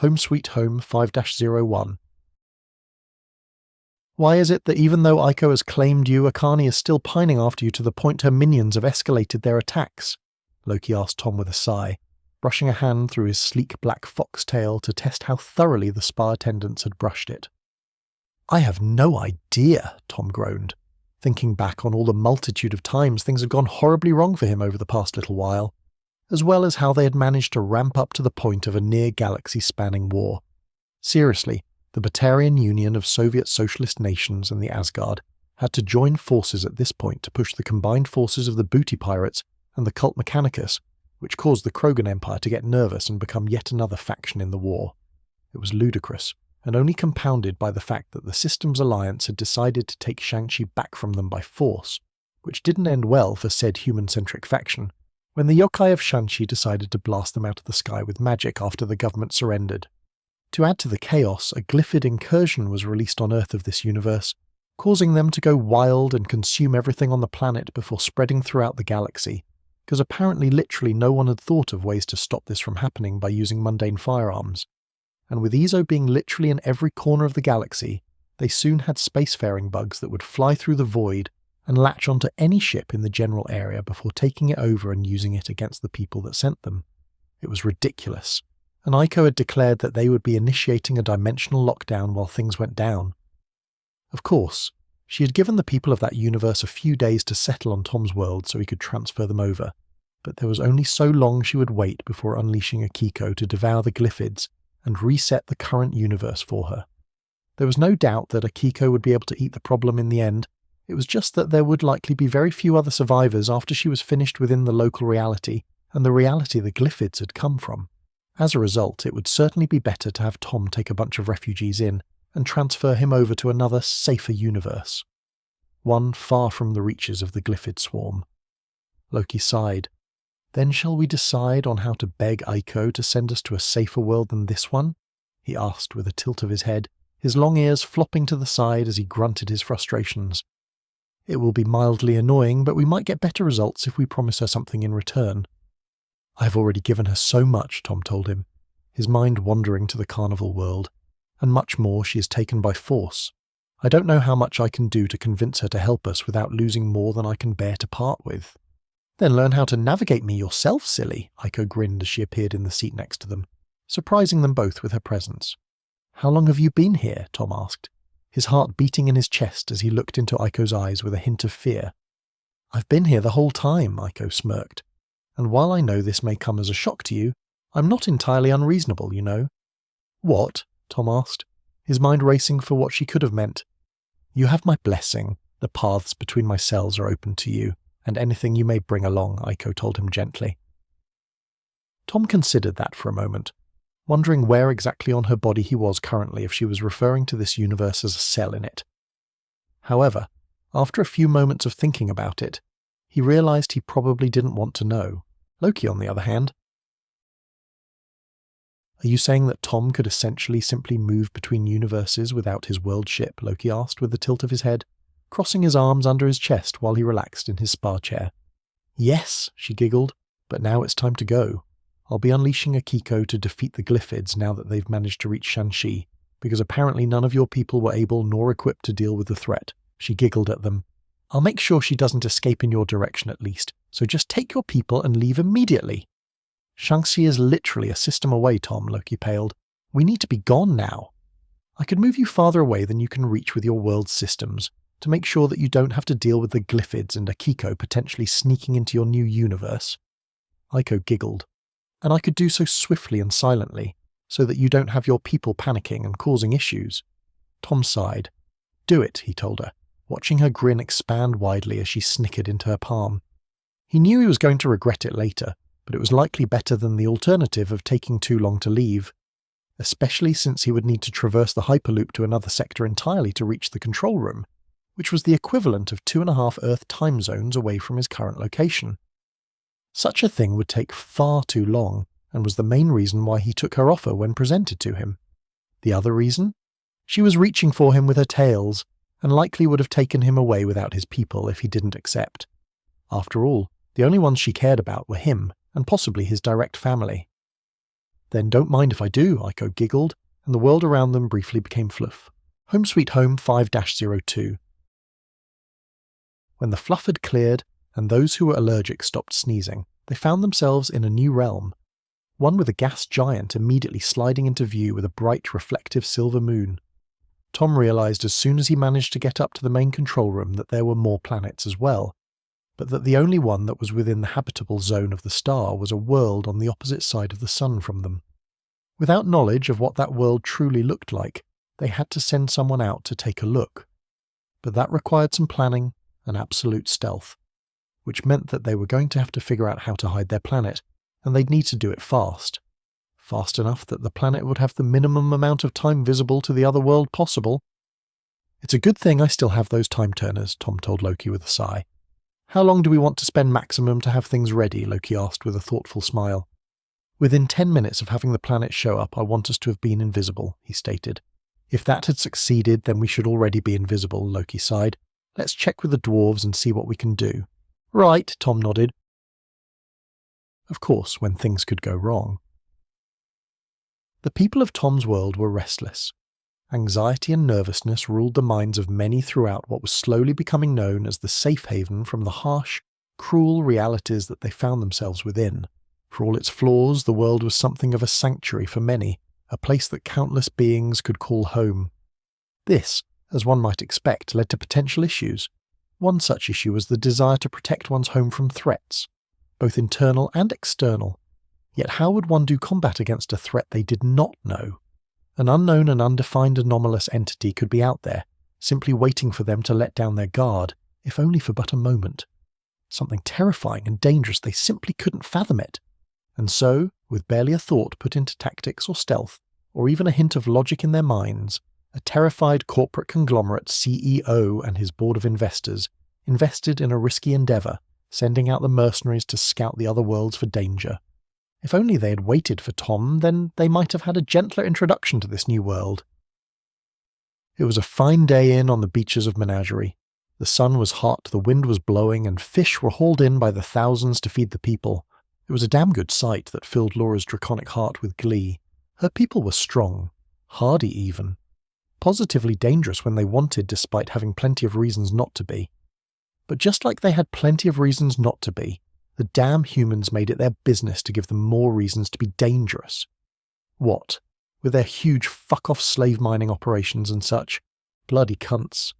Home Sweet Home 5-01. Why is it that even though Aiko has claimed you, Akane is still pining after you to the point her minions have escalated their attacks? Loki asked Tom with a sigh, brushing a hand through his sleek black foxtail to test how thoroughly the spa attendants had brushed it. I have no idea, Tom groaned, thinking back on all the multitude of times things had gone horribly wrong for him over the past little while, as well as how they had managed to ramp up to the point of a near-galaxy-spanning war. Seriously, the Batarian Union of Soviet Socialist nations and the Asgard had to join forces at this point to push the combined forces of the Booty Pirates and the Cult Mechanicus, which caused the Krogan Empire to get nervous and become yet another faction in the war. It was ludicrous, and only compounded by the fact that the Systems Alliance had decided to take Shang-Chi back from them by force, which didn't end well for said human-centric faction, when the yokai of Shang-Chi decided to blast them out of the sky with magic after the government surrendered. To add to the chaos, a glyphid incursion was released on Earth of this universe, causing them to go wild and consume everything on the planet before spreading throughout the galaxy, because apparently literally no one had thought of ways to stop this from happening by using mundane firearms. And with Izo being literally in every corner of the galaxy, they soon had spacefaring bugs that would fly through the void and latch onto any ship in the general area before taking it over and using it against the people that sent them. It was ridiculous, and Aiko had declared that they would be initiating a dimensional lockdown while things went down. Of course, she had given the people of that universe a few days to settle on Tom's world so he could transfer them over, but there was only so long she would wait before unleashing Akiko to devour the glyphids and reset the current universe for her. There was no doubt that Akiko would be able to eat the problem in the end. It was just that there would likely be very few other survivors after she was finished within the local reality and the reality the glyphids had come from. As a result, it would certainly be better to have Tom take a bunch of refugees in and transfer him over to another, safer universe. One far from the reaches of the glyphid swarm. Loki sighed. Then shall we decide on how to beg Aiko to send us to a safer world than this one? He asked with a tilt of his head, his long ears flopping to the side as he grunted his frustrations. It will be mildly annoying, but we might get better results if we promise her something in return. I have already given her so much, Tom told him, his mind wandering to the carnival world, and much more she is taken by force. I don't know how much I can do to convince her to help us without losing more than I can bear to part with. Then learn how to navigate me yourself, silly, Aiko grinned as she appeared in the seat next to them, surprising them both with her presence. How long have you been here? Tom asked, his heart beating in his chest as he looked into Aiko's eyes with a hint of fear. I've been here the whole time, Aiko smirked, and while I know this may come as a shock to you, I'm not entirely unreasonable, you know. What? Tom asked, his mind racing for what she could have meant. You have my blessing. The paths between my cells are open to you, and anything you may bring along, Aiko told him gently. Tom considered that for a moment, wondering where exactly on her body he was currently if she was referring to this universe as a cell in it. However, after a few moments of thinking about it, he realized he probably didn't want to know. Loki, on the other hand. Are you saying that Tom could essentially simply move between universes without his world ship? Loki asked with a tilt of his head, crossing his arms under his chest while he relaxed in his spa chair. Yes, she giggled, but now it's time to go. I'll be unleashing Akiko to defeat the glyphids now that they've managed to reach Shang-Chi, because apparently none of your people were able nor equipped to deal with the threat. She giggled at them. I'll make sure she doesn't escape in your direction at least, so just take your people and leave immediately. Shang-Chi is literally a system away, Tom, Loki paled. We need to be gone now. I could move you farther away than you can reach with your world's systems, to make sure that you don't have to deal with the glyphids and Akiko potentially sneaking into your new universe. Aiko giggled. And I could do so swiftly and silently, so that you don't have your people panicking and causing issues. Tom sighed. Do it, he told her, watching her grin expand widely as she snickered into her palm. He knew he was going to regret it later, but it was likely better than the alternative of taking too long to leave, especially since he would need to traverse the Hyperloop to another sector entirely to reach the control room, which was the equivalent of 2.5 Earth time zones away from his current location. Such a thing would take far too long, and was the main reason why he took her offer when presented to him. The other reason? She was reaching for him with her tails, and likely would have taken him away without his people if he didn't accept. After all, the only ones she cared about were him, and possibly his direct family. Then don't mind if I do, Aiko giggled, and the world around them briefly became fluff. Home Sweet Home 5-02. When the fluff had cleared, and those who were allergic stopped sneezing, they found themselves in a new realm. One with a gas giant immediately sliding into view with a bright, reflective silver moon. Tom realized as soon as he managed to get up to the main control room that there were more planets as well, but that the only one that was within the habitable zone of the star was a world on the opposite side of the sun from them. Without knowledge of what that world truly looked like, they had to send someone out to take a look. But that required some planning and absolute stealth, which meant that they were going to have to figure out how to hide their planet, and they'd need to do it fast. Fast enough that the planet would have the minimum amount of time visible to the other world possible. It's a good thing I still have those time turners, Tom told Loki with a sigh. How long do we want to spend maximum to have things ready? Loki asked with a thoughtful smile. Within 10 minutes of having the planet show up, I want us to have been invisible, he stated. If that had succeeded, then we should already be invisible, Loki sighed. Let's check with the dwarves and see what we can do. Right, Tom nodded. Of course, when things could go wrong. The people of Tom's world were restless. Anxiety and nervousness ruled the minds of many throughout what was slowly becoming known as the safe haven from the harsh, cruel realities that they found themselves within. For all its flaws, the world was something of a sanctuary for many, a place that countless beings could call home. This, as one might expect, led to potential issues. One such issue was the desire to protect one's home from threats, both internal and external. Yet how would one do combat against a threat they did not know? An unknown and undefined anomalous entity could be out there, simply waiting for them to let down their guard, if only for but a moment. Something terrifying and dangerous, they simply couldn't fathom it. And so, with barely a thought put into tactics or stealth, or even a hint of logic in their minds, a terrified corporate conglomerate CEO and his board of investors invested in a risky endeavour, sending out the mercenaries to scout the other worlds for danger. If only they had waited for Tom, then they might have had a gentler introduction to this new world. It was a fine day in on the beaches of Menagerie. The sun was hot, the wind was blowing, and fish were hauled in by the thousands to feed the people. It was a damn good sight that filled Laura's draconic heart with glee. Her people were strong, hardy even. Positively dangerous when they wanted, despite having plenty of reasons not to be. But just like they had plenty of reasons not to be, the damn humans made it their business to give them more reasons to be dangerous. What? With their huge fuck-off slave mining operations and such. Bloody cunts.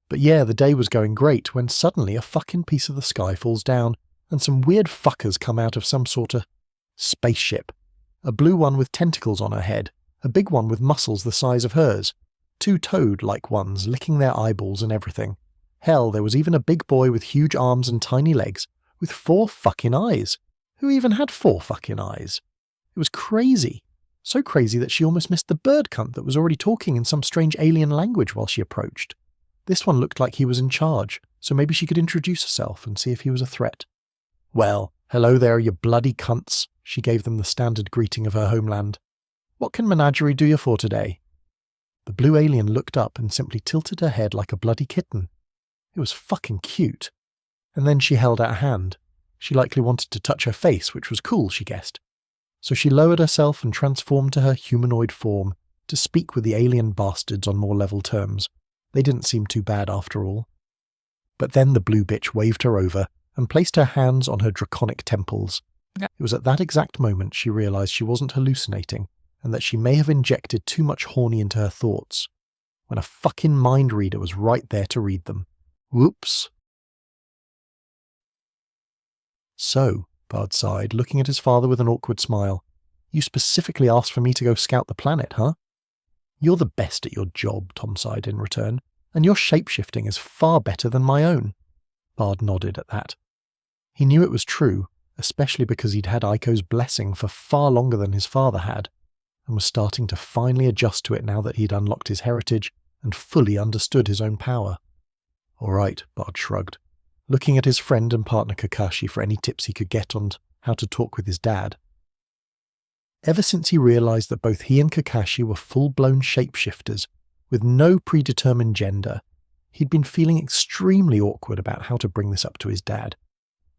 But yeah, the day was going great when suddenly a fucking piece of the sky falls down and some weird fuckers come out of some sort of spaceship. A blue one with tentacles on her head, a big one with muscles the size of hers, two toad-like ones licking their eyeballs and everything. Hell, there was even a big boy with huge arms and tiny legs, with 4 fucking eyes. Who even had 4 fucking eyes? It was crazy. So crazy that she almost missed the bird cunt that was already talking in some strange alien language while she approached. This one looked like he was in charge, so maybe she could introduce herself and see if he was a threat. Well, hello there, you bloody cunts, she gave them the standard greeting of her homeland. What can Menagerie do you for today? The blue alien looked up and simply tilted her head like a bloody kitten. It was fucking cute. And then she held out a hand. She likely wanted to touch her face, which was cool, she guessed. So she lowered herself and transformed to her humanoid form to speak with the alien bastards on more level terms. They didn't seem too bad after all. But then the blue bitch waved her over and placed her hands on her draconic temples. It was at that exact moment she realized she wasn't hallucinating and that she may have injected too much horny into her thoughts, when a fucking mind reader was right there to read them. Whoops. So, Bard sighed, looking at his father with an awkward smile. You specifically asked for me to go scout the planet, huh? You're the best at your job, Tom sighed in return, and your shape-shifting is far better than my own. Bard nodded at that. He knew it was true, especially because he'd had Aiko's blessing for far longer than his father had, and was starting to finally adjust to it now that he'd unlocked his heritage and fully understood his own power. All right, Bard shrugged, looking at his friend and partner Kakashi for any tips he could get on how to talk with his dad. Ever since he realized that both he and Kakashi were full-blown shapeshifters, with no predetermined gender, he'd been feeling extremely awkward about how to bring this up to his dad,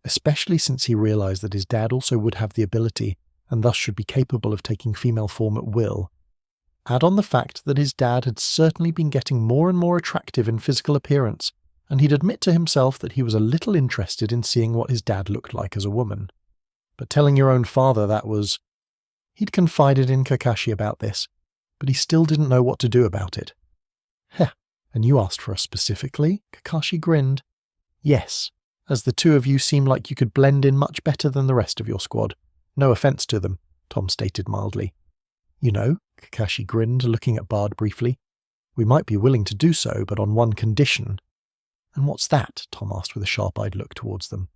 especially since he realized that his dad also would have the ability and thus should be capable of taking female form at will. Add on the fact that his dad had certainly been getting more and more attractive in physical appearance, and he'd admit to himself that he was a little interested in seeing what his dad looked like as a woman. But telling your own father that was... He'd confided in Kakashi about this, but he still didn't know what to do about it. Heh, and you asked for us specifically? Kakashi grinned. Yes, as the two of you seem like you could blend in much better than the rest of your squad. No offense to them, Tom stated mildly. You know, Kakashi grinned, looking at Bard briefly. We might be willing to do so, but on one condition. And what's that? Tom asked with a sharp-eyed look towards them.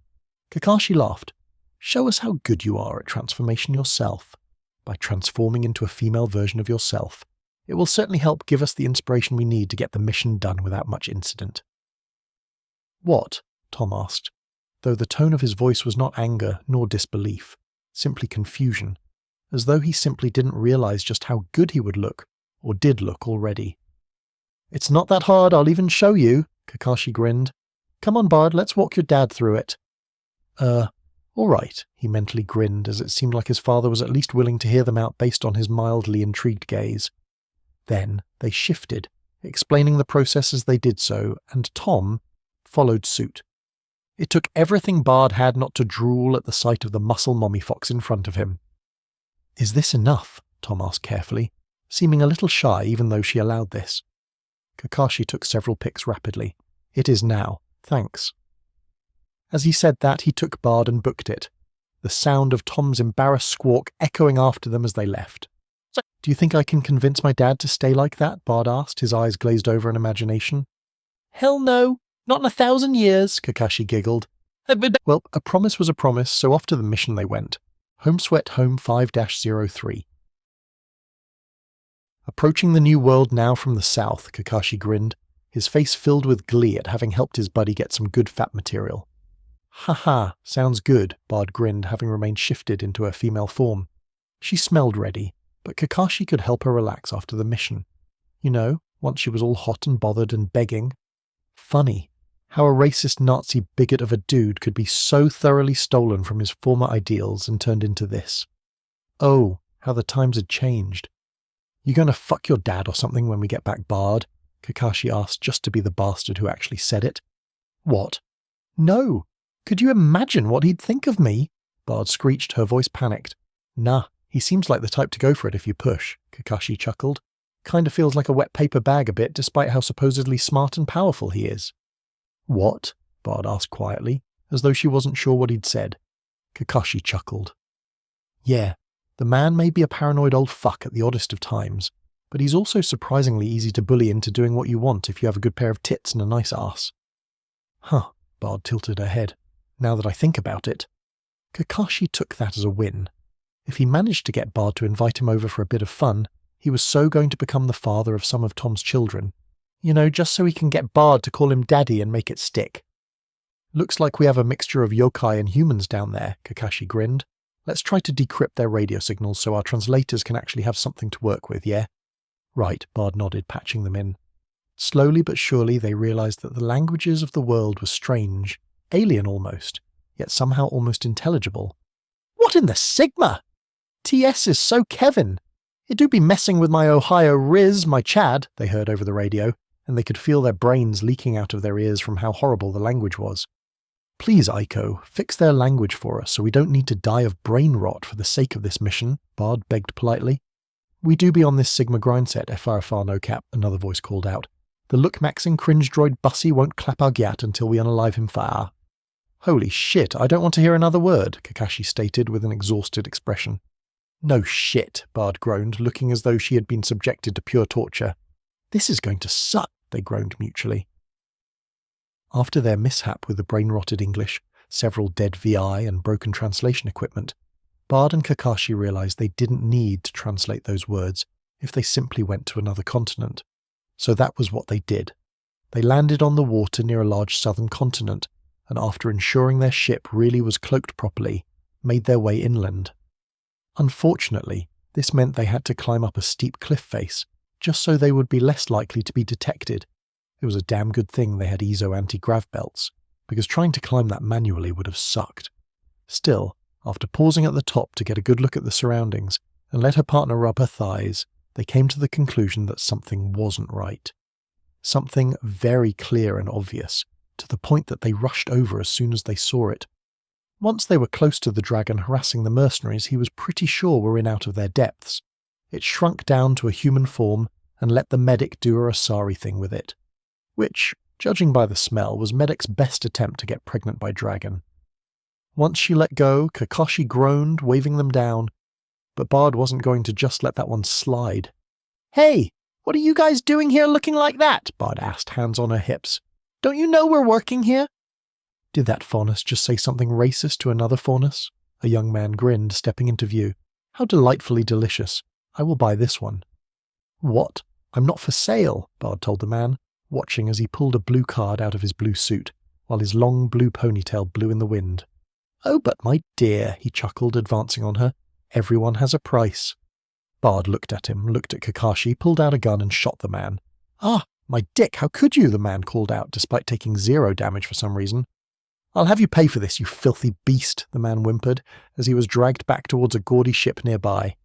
Kakashi laughed. Show us how good you are at transformation yourself. By transforming into a female version of yourself. It will certainly help give us the inspiration we need to get the mission done without much incident. What? Tom asked, though the tone of his voice was not anger nor disbelief, simply confusion, as though he simply didn't realize just how good he would look, or did look already. It's not that hard, I'll even show you, Kakashi grinned. Come on, Bard, let's walk your dad through it. All right, he mentally grinned, as it seemed like his father was at least willing to hear them out based on his mildly intrigued gaze. Then they shifted, explaining the process as they did so, and Tom followed suit. It took everything Bard had not to drool at the sight of the muscle mommy fox in front of him. Is this enough? Tom asked carefully, seeming a little shy even though she allowed this. Kakashi took several pics rapidly. It is now, thanks. As he said that, he took Bard and booked it, the sound of Tom's embarrassed squawk echoing after them as they left. So, do you think I can convince my dad to stay like that? Bard asked, his eyes glazed over in imagination. Hell no, not in 1,000 years, Kakashi giggled. Well, a promise was a promise, so off to the mission they went. Home Sweat Home 5-03. Approaching the new world now from the south, Kakashi grinned, his face filled with glee at having helped his buddy get some good fat material. Haha, sounds good, Bard grinned, having remained shifted into her female form. She smelled ready, but Kakashi could help her relax after the mission. You know, once she was all hot and bothered and begging. Funny, how a racist Nazi bigot of a dude could be so thoroughly stolen from his former ideals and turned into this. Oh, how the times had changed. You gonna fuck your dad or something when we get back, Bard? Kakashi asked just to be the bastard who actually said it. What? No! Could you imagine what he'd think of me? Bard screeched, her voice panicked. Nah, he seems like the type to go for it if you push, Kakashi chuckled. Kinda feels like a wet paper bag a bit, despite how supposedly smart and powerful he is. What? Bard asked quietly, as though she wasn't sure what he'd said. Kakashi chuckled. Yeah, the man may be a paranoid old fuck at the oddest of times, but he's also surprisingly easy to bully into doing what you want if you have a good pair of tits and a nice ass. Huh, Bard tilted her head. Now that I think about it. Kakashi took that as a win. If he managed to get Bard to invite him over for a bit of fun, he was so going to become the father of some of Tom's children. You know, just so he can get Bard to call him daddy and make it stick. Looks like we have a mixture of yokai and humans down there, Kakashi grinned. Let's try to decrypt their radio signals so our translators can actually have something to work with, yeah? Right, Bard nodded, patching them in. Slowly but surely they realized that the languages of the world were strange, alien almost, yet somehow almost intelligible. What in the Sigma? TS is so Kevin. It do be messing with my Ohio Riz, my Chad, they heard over the radio, and they could feel their brains leaking out of their ears from how horrible the language was. Please, Aiko, fix their language for us so we don't need to die of brain rot for the sake of this mission, Bard begged politely. We do be on this Sigma grind set, FRFR no cap, another voice called out. The look-maxing cringe droid Bussy won't clap our gyat until we unalive him far. Holy shit, I don't want to hear another word, Kakashi stated with an exhausted expression. No shit, Bard groaned, looking as though she had been subjected to pure torture. This is going to suck, they groaned mutually. After their mishap with the brain-rotted English, several dead VI and broken translation equipment, Bard and Kakashi realized they didn't need to translate those words if they simply went to another continent. So that was what they did. They landed on the water near a large southern continent, and after ensuring their ship really was cloaked properly, made their way inland. Unfortunately, this meant they had to climb up a steep cliff face, just so they would be less likely to be detected. It was a damn good thing they had ESO anti-grav belts, because trying to climb that manually would have sucked. Still, After pausing at the top to get a good look at the surroundings and let her partner rub her thighs, they came to the conclusion that something wasn't right. Something very clear and obvious, to the point that they rushed over as soon as they saw it. Once they were close to the dragon harassing the mercenaries he was pretty sure were in out of their depths. It shrunk down to a human form and let the medic do a Asari thing with it. Which, judging by the smell, was Medic's best attempt to get pregnant by dragon. Once she let go, Kakashi groaned, waving them down. But Bard wasn't going to just let that one slide. "Hey, what are you guys doing here looking like that?" Bard asked, hands on her hips. "Don't you know we're working here?" Did that Faunus just say something racist to another Faunus? A young man grinned, stepping into view. "How delightfully delicious. I will buy this one." "What? I'm not for sale," Bard told the man, watching as he pulled a blue card out of his blue suit, while his long blue ponytail blew in the wind. "Oh, but my dear," he chuckled, advancing on her. "Everyone has a price." Bard looked at him, looked at Kakashi, pulled out a gun and shot the man. "Ah, my dick, how could you?" the man called out, despite taking 0 damage for some reason. "I'll have you pay for this, you filthy beast," the man whimpered, as he was dragged back towards a gaudy ship nearby.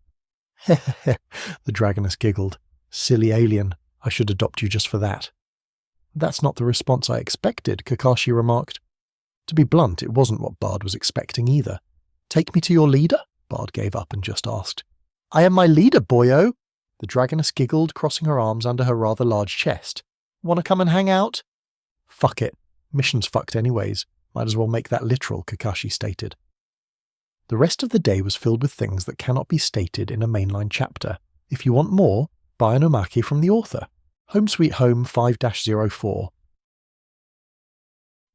"Hehehe," the dragoness giggled. "Silly alien, I should adopt you just for that." "That's not the response I expected," Kakashi remarked. To be blunt, it wasn't what Bard was expecting either. "Take me to your leader?" Bard gave up and just asked. "I am my leader, boyo!" The dragoness giggled, crossing her arms under her rather large chest. "Wanna come and hang out?" "Fuck it. Mission's fucked anyways. Might as well make that literal," Kakashi stated. The rest of the day was filled with things that cannot be stated in a mainline chapter. If you want more, buy an omake from the author. Home Sweet Home 5-04.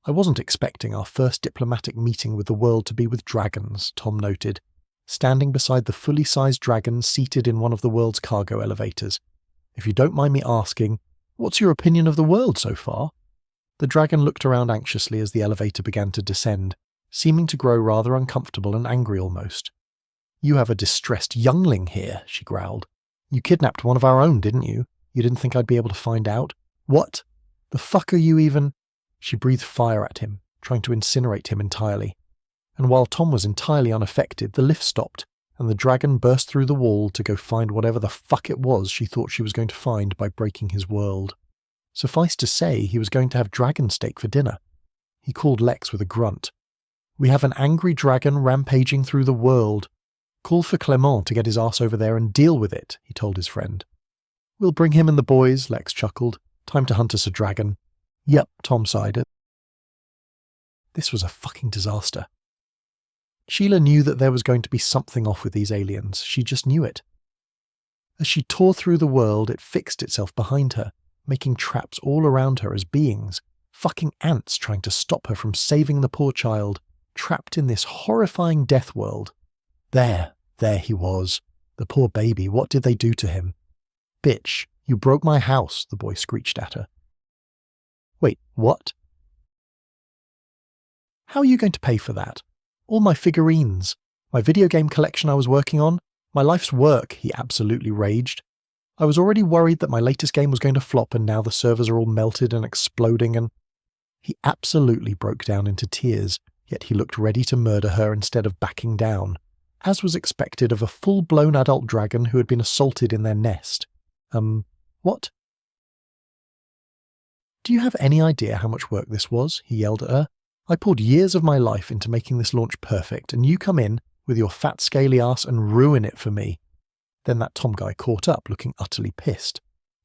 "I wasn't expecting our first diplomatic meeting with the world to be with dragons," Tom noted, standing beside the fully sized dragon seated in one of the world's cargo elevators. "If you don't mind me asking, what's your opinion of the world so far?" The dragon looked around anxiously as the elevator began to descend, seeming to grow rather uncomfortable and angry almost. "You have a distressed youngling here," she growled. "You kidnapped one of our own, didn't you? You didn't think I'd be able to find out? What? The fuck are you even—" She breathed fire at him, trying to incinerate him entirely. And while Tom was entirely unaffected, the lift stopped, and the dragon burst through the wall to go find whatever the fuck it was she thought she was going to find by breaking his world. Suffice to say, he was going to have dragon steak for dinner. He called Lex with a grunt. "We have an angry dragon rampaging through the world. Call for Clement to get his ass over there and deal with it," he told his friend. "We'll bring him and the boys," Lex chuckled. "Time to hunt us a dragon." "Yep," Tom sighed. This was a fucking disaster. Sheila knew that there was going to be something off with these aliens. She just knew it. As she tore through the world, it fixed itself behind her, making traps all around her as beings, fucking ants trying to stop her from saving the poor child, trapped in this horrifying death world. There he was. The poor baby, what did they do to him? "Bitch, you broke my house," the boy screeched at her. "Wait, what? How are you going to pay for that? All my figurines, my video game collection I was working on, my life's work," he absolutely raged. "I was already worried that my latest game was going to flop and now the servers are all melted and exploding and—" He absolutely broke down into tears, yet he looked ready to murder her instead of backing down, as was expected of a full-blown adult dragon who had been assaulted in their nest. What? "Do you have any idea how much work this was?" he yelled at her. "I poured years of my life into making this launch perfect, and you come in with your fat scaly ass and ruin it for me." Then that Tom guy caught up, looking utterly pissed.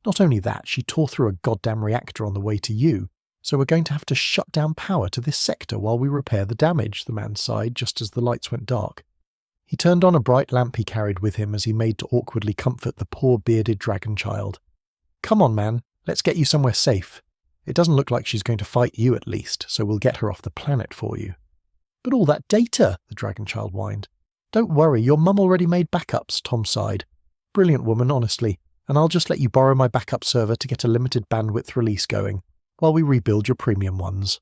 "Not only that, she tore through a goddamn reactor on the way to you, so we're going to have to shut down power to this sector while we repair the damage," the man sighed just as the lights went dark. He turned on a bright lamp he carried with him as he made to awkwardly comfort the poor bearded dragon child. "Come on, man, let's get you somewhere safe. It doesn't look like she's going to fight you at least, so we'll get her off the planet for you." "But all that data," the dragon child whined. "Don't worry, your mum already made backups," Tom sighed. "Brilliant woman, honestly, and I'll just let you borrow my backup server to get a limited bandwidth release going, while we rebuild your premium ones."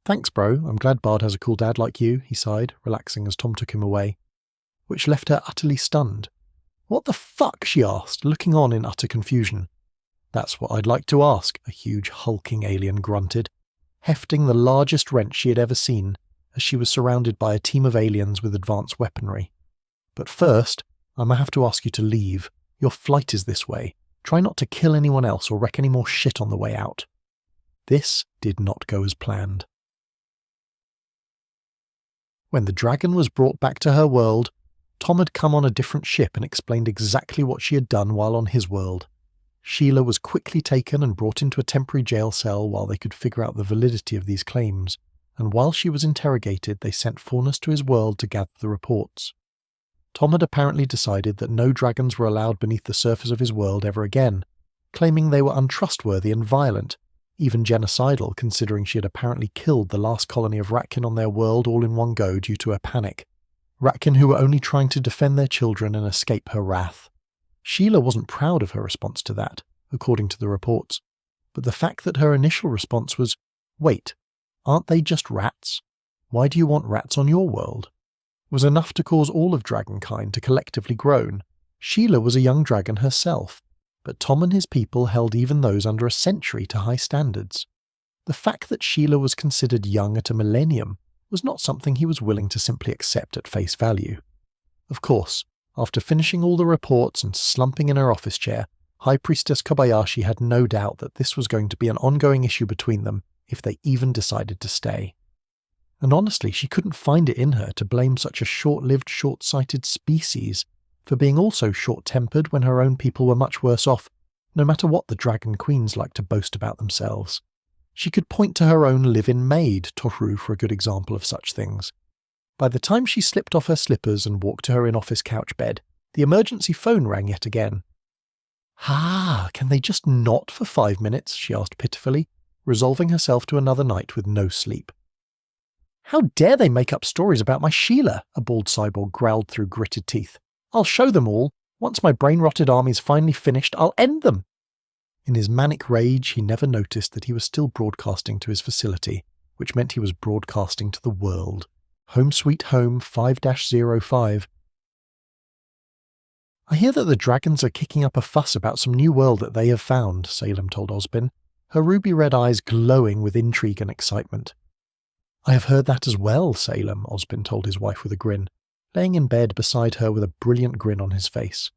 "Thanks, bro. I'm glad Bard has a cool dad like you," he sighed, relaxing as Tom took him away. Which left her utterly stunned. "What the fuck?" she asked, looking on in utter confusion. "That's what I'd like to ask," a huge hulking alien grunted, hefting the largest wrench she had ever seen, as she was surrounded by a team of aliens with advanced weaponry. "But first, I'm gonna have to ask you to leave. Your flight is this way. Try not to kill anyone else or wreck any more shit on the way out." This did not go as planned. When the dragon was brought back to her world, Tom had come on a different ship and explained exactly what she had done while on his world. Sheila was quickly taken and brought into a temporary jail cell while they could figure out the validity of these claims, and while she was interrogated, they sent Faunus to his world to gather the reports. Tom had apparently decided that no dragons were allowed beneath the surface of his world ever again, claiming they were untrustworthy and violent, even genocidal considering she had apparently killed the last colony of Ratkin on their world all in one go due to her panic. Ratkin who were only trying to defend their children and escape her wrath. Sheila wasn't proud of her response to that, according to the reports, but the fact that her initial response was, "Wait, aren't they just rats? Why do you want rats on your world?" was enough to cause all of dragonkind to collectively groan. Sheila was a young dragon herself, but Tom and his people held even those under a century to high standards. The fact that Sheila was considered young at a millennium was not something he was willing to simply accept at face value. Of course, after finishing all the reports and slumping in her office chair, High Priestess Kobayashi had no doubt that this was going to be an ongoing issue between them if they even decided to stay. And honestly, she couldn't find it in her to blame such a short-lived, short-sighted species for being also short-tempered when her own people were much worse off, no matter what the dragon queens liked to boast about themselves. She could point to her own live-in maid, Tohru, for a good example of such things. By the time she slipped off her slippers and walked to her in-office couch bed, the emergency phone rang yet again. Can they just not for 5 minutes?" she asked pitifully, resolving herself to another night with no sleep. "How dare they make up stories about my Sheila?" a bald cyborg growled through gritted teeth. "I'll show them all. Once my brain-rotted army's finally finished, I'll end them." In his manic rage, he never noticed that he was still broadcasting to his facility, which meant he was broadcasting to the world. Home Sweet Home 5-05. "I hear that the dragons are kicking up a fuss about some new world that they have found," Salem told Osbin, her ruby-red eyes glowing with intrigue and excitement. "I have heard that as well, Salem," Osbin told his wife with a grin, laying in bed beside her with a brilliant grin on his face.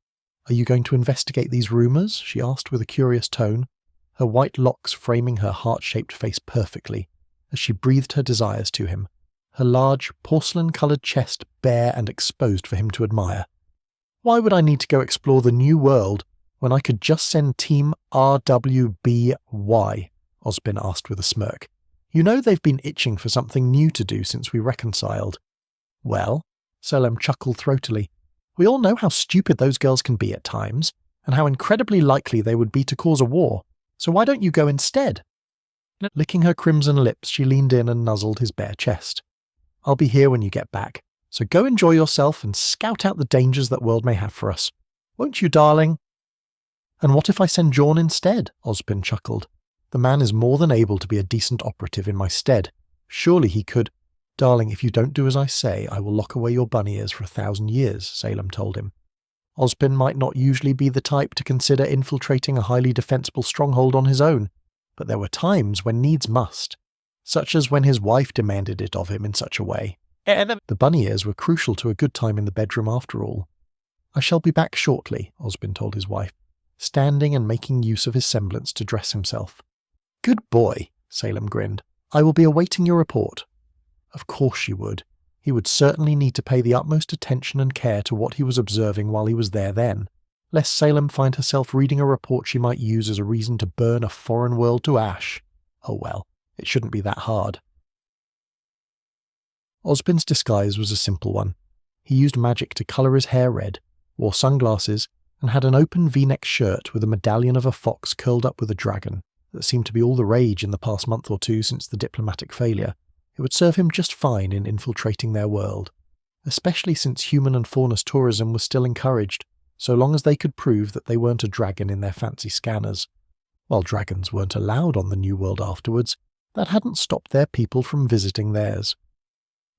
"Are you going to investigate these rumours?" she asked with a curious tone, her white locks framing her heart-shaped face perfectly, as she breathed her desires to him, her large, porcelain-coloured chest bare and exposed for him to admire. "Why would I need to go explore the new world when I could just send Team RWBY?" Osbin asked with a smirk. "You know they've been itching for something new to do since we reconciled." "Well," Salem chuckled throatily, "we all know how stupid those girls can be at times, and how incredibly likely they would be to cause a war, so why don't you go instead?" Licking her crimson lips, she leaned in and nuzzled his bare chest. "I'll be here when you get back, so go enjoy yourself and scout out the dangers that world may have for us. Won't you, darling?" "And what if I send Jorn instead?" Osbin chuckled. "The man is more than able to be a decent operative in my stead. Surely he could—" "Darling, if you don't do as I say, I will lock away your bunny ears for 1,000 years, Salem told him. Osbin might not usually be the type to consider infiltrating a highly defensible stronghold on his own, but there were times when needs must, such as when his wife demanded it of him in such a way. The bunny ears were crucial to a good time in the bedroom after all. "I shall be back shortly," Osbin told his wife, standing and making use of his semblance to dress himself. "Good boy," Salem grinned. "I will be awaiting your report." Of course she would. He would certainly need to pay the utmost attention and care to what he was observing while he was there then, lest Salem find herself reading a report she might use as a reason to burn a foreign world to ash. Oh well, it shouldn't be that hard. Osbin's disguise was a simple one. He used magic to colour his hair red, wore sunglasses, and had an open V-neck shirt with a medallion of a fox curled up with a dragon that seemed to be all the rage in the past month or two since the diplomatic failure. It would serve him just fine in infiltrating their world, especially since human and faunus tourism was still encouraged, so long as they could prove that they weren't a dragon in their fancy scanners. While dragons weren't allowed on the New World afterwards, that hadn't stopped their people from visiting theirs.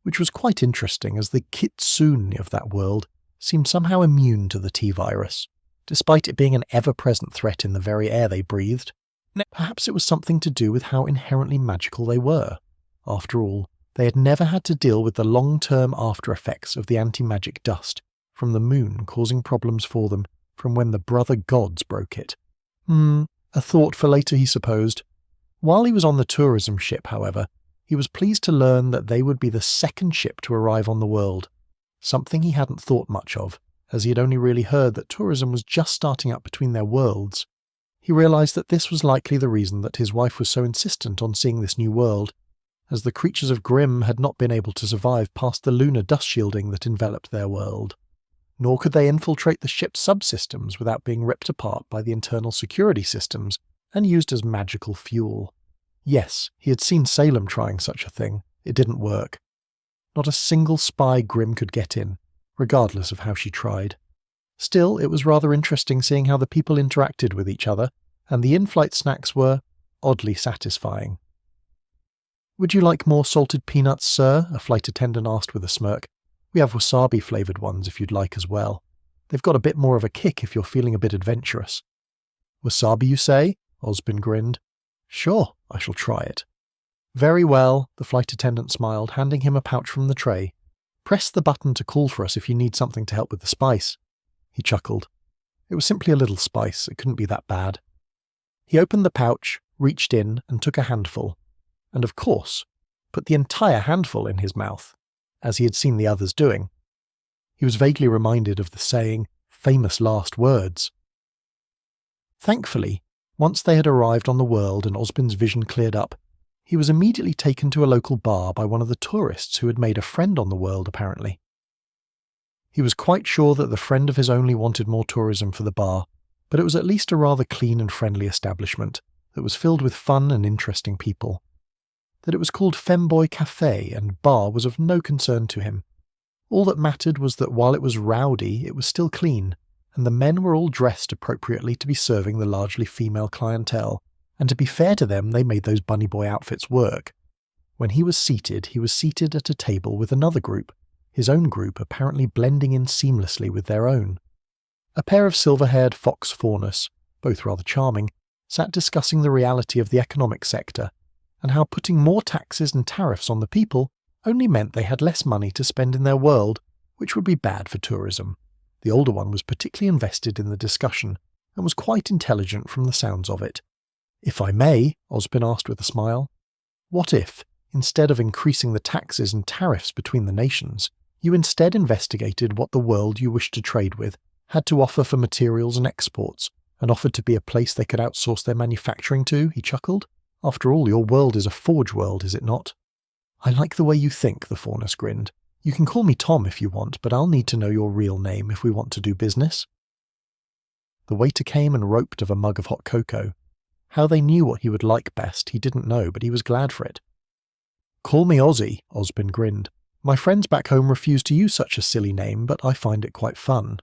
Which was quite interesting, as the kitsune of that world seemed somehow immune to the T-virus, despite it being an ever-present threat in the very air they breathed. Perhaps it was something to do with how inherently magical they were. After all, They had never had to deal with the long-term after-effects of the anti-magic dust from the moon causing problems for them from when the brother gods broke it. A thought for later, he supposed. While he was on the tourism ship, however, he was pleased to learn that they would be the second ship to arrive on the world, something he hadn't thought much of, as he had only really heard that tourism was just starting up between their worlds. He realised that this was likely the reason that his wife was so insistent on seeing this new world, as the creatures of Grimm had not been able to survive past the lunar dust shielding that enveloped their world. Nor could they infiltrate the ship's subsystems without being ripped apart by the internal security systems and used as magical fuel. Yes, he had seen Salem trying such a thing. It didn't work. Not a single spy Grimm could get in, regardless of how she tried. Still, it was rather interesting seeing how the people interacted with each other, and the in-flight snacks were oddly satisfying. "Would you like more salted peanuts, sir?" a flight attendant asked with a smirk. "We have wasabi-flavoured ones if you'd like as well. They've got a bit more of a kick if you're feeling a bit adventurous." "Wasabi, you say?" Osborne grinned. "Sure, I shall try it." "Very well," the flight attendant smiled, handing him a pouch from the tray. "Press the button to call for us if you need something to help with the spice." He chuckled. It was simply a little spice, it couldn't be that bad. He opened the pouch, reached in, and took a handful. And of course, put the entire handful in his mouth, as he had seen the others doing. He was vaguely reminded of the saying, famous last words. Thankfully, once they had arrived on the world and Osborne's vision cleared up, he was immediately taken to a local bar by one of the tourists who had made a friend on the world, apparently. He was quite sure that the friend of his only wanted more tourism for the bar, but it was at least a rather clean and friendly establishment that was filled with fun and interesting people. That it was called Femboy Café and bar was of no concern to him. All that mattered was that while it was rowdy, it was still clean, and the men were all dressed appropriately to be serving the largely female clientele, and to be fair to them, they made those bunny boy outfits work. When he was seated at a table with another group, his own group apparently blending in seamlessly with their own. A pair of silver-haired fox faunus, both rather charming, sat discussing the reality of the economic sector, and how putting more taxes and tariffs on the people only meant they had less money to spend in their world, which would be bad for tourism. The older one was particularly invested in the discussion, and was quite intelligent from the sounds of it. "If I may," Osborne asked with a smile, "what if, instead of increasing the taxes and tariffs between the nations, you instead investigated what the world you wished to trade with had to offer for materials and exports, and offered to be a place they could outsource their manufacturing to?" He chuckled. "After all, your world is a forge world, is it not?" "I like the way you think," the faunus grinned. "You can call me Tom if you want, but I'll need to know your real name if we want to do business." The waiter came and roped of a mug of hot cocoa. How they knew what he would like best, he didn't know, but he was glad for it. "Call me Ozzy," Osborne grinned. "My friends back home refuse to use such a silly name, but I find it quite fun."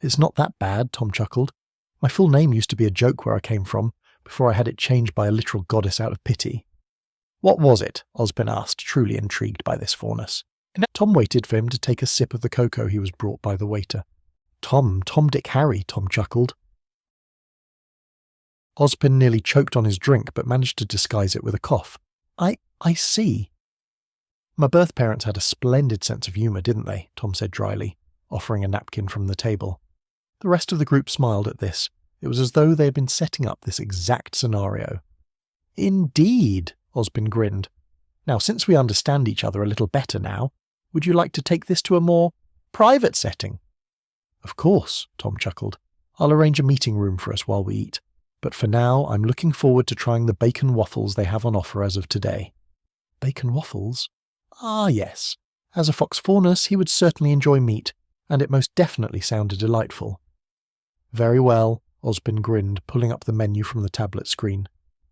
"It's not that bad," Tom chuckled. "My full name used to be a joke where I came from, before I had it changed by a literal goddess out of pity." "What was it?" Osborne asked, truly intrigued by this faunus. Tom waited for him to take a sip of the cocoa he was brought by the waiter. Tom, Dick, Harry," Tom chuckled. Osborne nearly choked on his drink, but managed to disguise it with a cough. I see." "My birth parents had a splendid sense of humour, didn't they?" Tom said dryly, offering a napkin from the table. The rest of the group smiled at this. It was as though they had been setting up this exact scenario. "Indeed," Osborne grinned. "Now, since we understand each other a little better now, would you like to take this to a more private setting?" "Of course," Tom chuckled. "I'll arrange a meeting room for us while we eat. But for now, I'm looking forward to trying the bacon waffles they have on offer as of today." "Bacon waffles?" "Ah, yes. As a fox faunus, he would certainly enjoy meat, and it most definitely sounded delightful." "Very well," Osborne grinned, pulling up the menu from the tablet screen.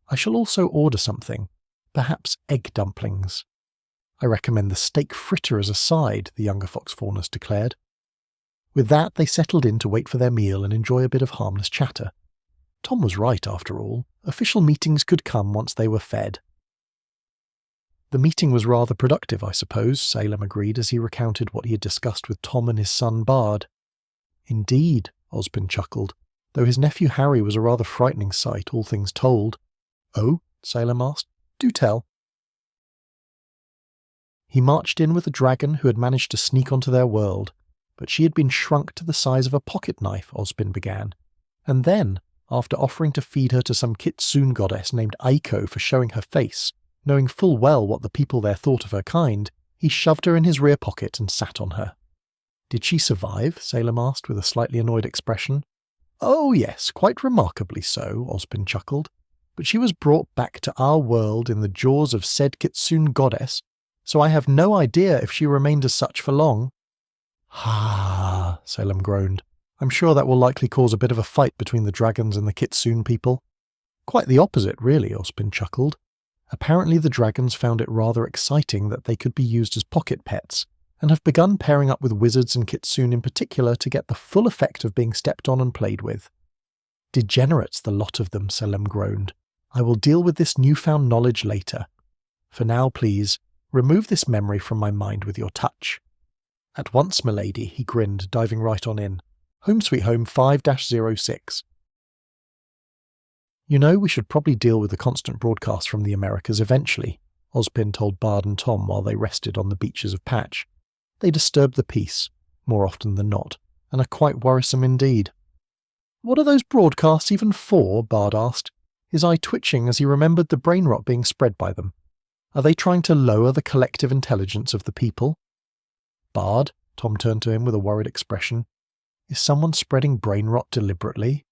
"I shall also order something. Perhaps egg dumplings." "I recommend the steak fritter as a side," the younger fox faunus declared. With that, they settled in to wait for their meal and enjoy a bit of harmless chatter. Tom was right, after all. Official meetings could come once they were fed. "The meeting was rather productive, I suppose," Salem agreed as he recounted what he had discussed with Tom and his son Bard. "Indeed," Osborne chuckled, though his nephew Harry was a rather frightening sight, all things told. "Oh?" Salem asked. "Do tell." He marched in with a dragon who had managed to sneak onto their world, but she had been shrunk to the size of a pocket knife, Ozpin began. And then, after offering to feed her to some kitsune goddess named Aiko for showing her face, knowing full well what the people there thought of her kind, he shoved her in his rear pocket and sat on her. Did she survive? Salem asked with a slightly annoyed expression. Oh yes, quite remarkably so, Ozpin chuckled. But she was brought back to our world in the jaws of said kitsune goddess, so I have no idea if she remained as such for long. Ah, Salem groaned. I'm sure that will likely cause a bit of a fight between the dragons and the kitsune people. Quite the opposite, really, Ozpin chuckled. Apparently the dragons found it rather exciting that they could be used as pocket pets, and have begun pairing up with wizards and kitsune in particular to get the full effect of being stepped on and played with. Degenerates, the lot of them, Salem groaned. I will deal with this newfound knowledge later. For now, please, remove this memory from my mind with your touch. At once, milady, he grinned, diving right on in. Home sweet home 5-06. You know, we should probably deal with the constant broadcasts from the Americas eventually, Ozpin told Bard and Tom while they rested on the beaches of Patch. They disturb the peace, more often than not, and are quite worrisome indeed. What are those broadcasts even for? Bard asked, his eye twitching as he remembered the brain rot being spread by them. Are they trying to lower the collective intelligence of the people? Bard, Tom turned to him with a worried expression. Is someone spreading brain rot deliberately?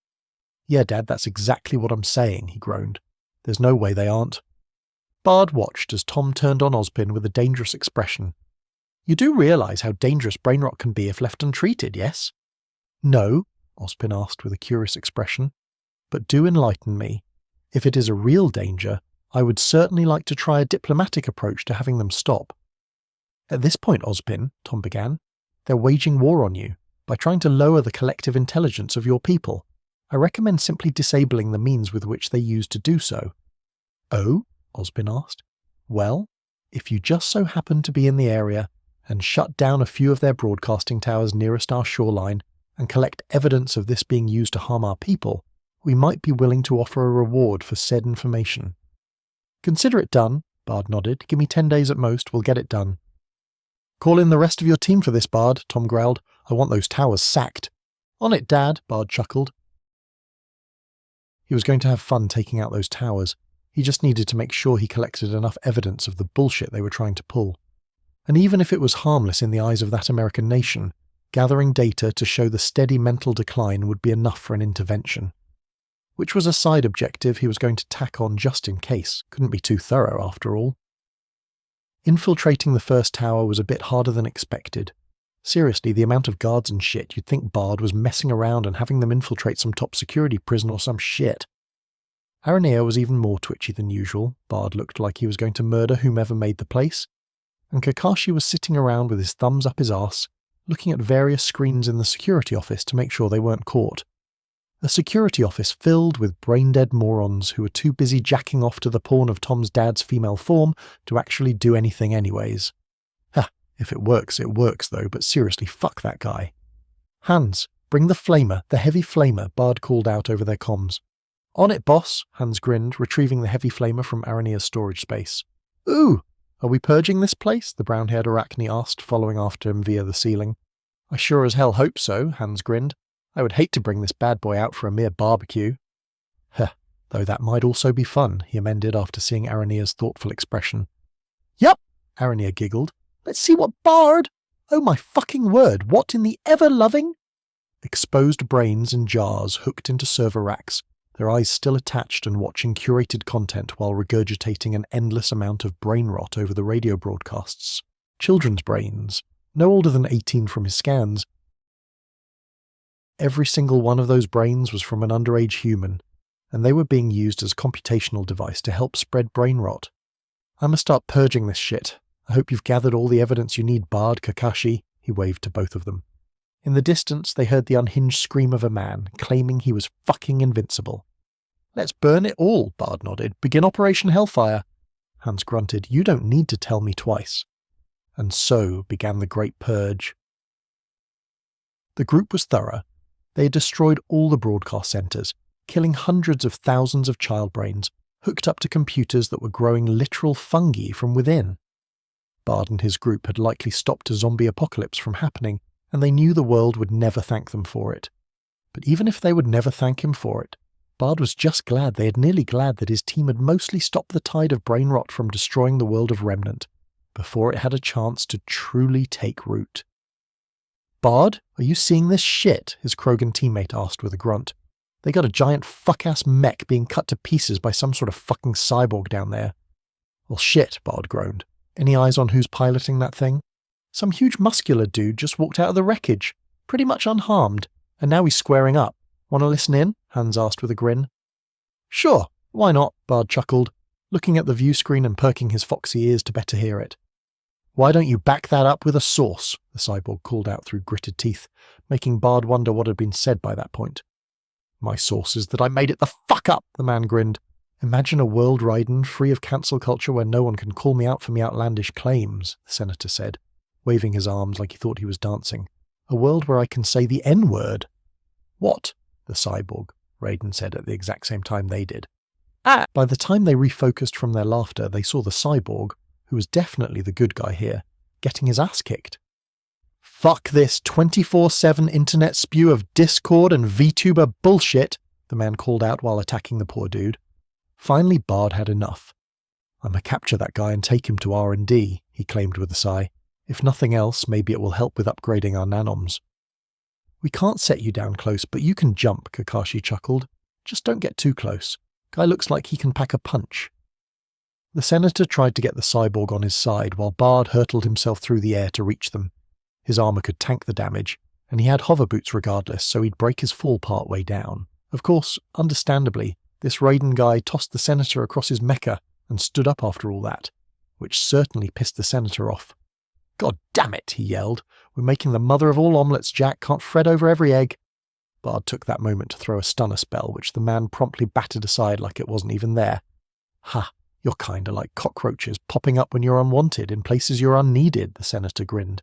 Yeah, Dad, that's exactly what I'm saying, he groaned. There's no way they aren't. Bard watched as Tom turned on Ozpin with a dangerous expression. You do realise how dangerous brain rot can be if left untreated, yes? No, Ozpin asked with a curious expression. But do enlighten me. If it is a real danger, I would certainly like to try a diplomatic approach to having them stop. At this point, Ozpin, Tom began, they're waging war on you by trying to lower the collective intelligence of your people. I recommend simply disabling the means with which they use to do so. Oh? Ozpin asked. Well, if you just so happen to be in the area and shut down a few of their broadcasting towers nearest our shoreline and collect evidence of this being used to harm our people, we might be willing to offer a reward for said information. Consider it done, Bard nodded. Give me 10 days at most, we'll get it done. Call in the rest of your team for this, Bard, Tom growled. I want those towers sacked. On it, Dad, Bard chuckled. He was going to have fun taking out those towers. He just needed to make sure he collected enough evidence of the bullshit they were trying to pull. And even if it was harmless in the eyes of that American nation, gathering data to show the steady mental decline would be enough for an intervention. Which was a side objective he was going to tack on just in case. Couldn't be too thorough after all. Infiltrating the first tower was a bit harder than expected. Seriously, the amount of guards and shit, you'd think Bard was messing around and having them infiltrate some top security prison or some shit. Aranea was even more twitchy than usual. Bard looked like he was going to murder whomever made the place. And Kakashi was sitting around with his thumbs up his arse, looking at various screens in the security office to make sure they weren't caught. A security office filled with brain-dead morons who were too busy jacking off to the porn of Tom's dad's female form to actually do anything anyways. Ha, if it works though, but seriously, fuck that guy. Hans, bring the flamer, the heavy flamer, Bard called out over their comms. On it, boss, Hans grinned, retrieving the heavy flamer from Aranea's storage space. Ooh, are we purging this place? The brown-haired Arachne asked, following after him via the ceiling. I sure as hell hope so, Hans grinned. I would hate to bring this bad boy out for a mere barbecue. Huh, though that might also be fun, he amended after seeing Aranea's thoughtful expression. Yup, Aranea giggled. Let's see what Bard... Oh my fucking word, what in the ever-loving... Exposed brains in jars hooked into server racks, their eyes still attached and watching curated content while regurgitating an endless amount of brain rot over the radio broadcasts. Children's brains, no older than 18 from his scans. Every single one of those brains was from an underage human, and they were being used as a computational device to help spread brain rot. I must start purging this shit. I hope you've gathered all the evidence you need, Bard, Kakashi, he waved to both of them. In the distance, they heard the unhinged scream of a man, claiming he was fucking invincible. Let's burn it all, Bard nodded. Begin Operation Hellfire. Hans grunted. You don't need to tell me twice. And so began the Great Purge. The group was thorough. They had destroyed all the broadcast centres, killing hundreds of thousands of child brains, hooked up to computers that were growing literal fungi from within. Bard and his group had likely stopped a zombie apocalypse from happening, and they knew the world would never thank them for it. But even if they would never thank him for it, Bard was just glad that his team had mostly stopped the tide of brain rot from destroying the world of Remnant, before it had a chance to truly take root. "Bard, are you seeing this shit?" his Krogan teammate asked with a grunt. "They got a giant fuck-ass mech being cut to pieces by some sort of fucking cyborg down there." "Well shit," Bard groaned. "Any eyes on who's piloting that thing?" "Some huge muscular dude just walked out of the wreckage, pretty much unharmed, and now he's squaring up. Want to listen in?" Hans asked with a grin. "Sure, why not?" Bard chuckled, looking at the view screen and perking his foxy ears to better hear it. "Why don't you back that up with a source?" the cyborg called out through gritted teeth, making Bard wonder what had been said by that point. "My source is that I made it the fuck up," the man grinned. "Imagine a world, Raiden, free of cancel culture where no one can call me out for me outlandish claims," the senator said, waving his arms like he thought he was dancing. "A world where I can say the N-word." "What?" the cyborg, Raiden said at the exact same time they did. "Ah!" By the time they refocused from their laughter, they saw the cyborg, who was definitely the good guy here, getting his ass kicked. "Fuck this 24/7 internet spew of Discord and VTuber bullshit," the man called out while attacking the poor dude. Finally, Bard had enough. "I'ma capture that guy and take him to R&D, he claimed with a sigh. "If nothing else, maybe it will help with upgrading our nanoms." "We can't set you down close, but you can jump," Kakashi chuckled. "Just don't get too close. Guy looks like he can pack a punch." The senator tried to get the cyborg on his side while Bard hurtled himself through the air to reach them. His armor could tank the damage, and he had hover boots regardless, so he'd break his fall part way down. Of course, understandably, this Raiden guy tossed the senator across his mecha and stood up after all that, which certainly pissed the senator off. "God damn it," he yelled. "We're making the mother of all omelettes, Jack. Can't fret over every egg." Bard took that moment to throw a stunner spell, which the man promptly batted aside like it wasn't even there. "Ha, you're kinda like cockroaches popping up when you're unwanted in places you're unneeded," the senator grinned.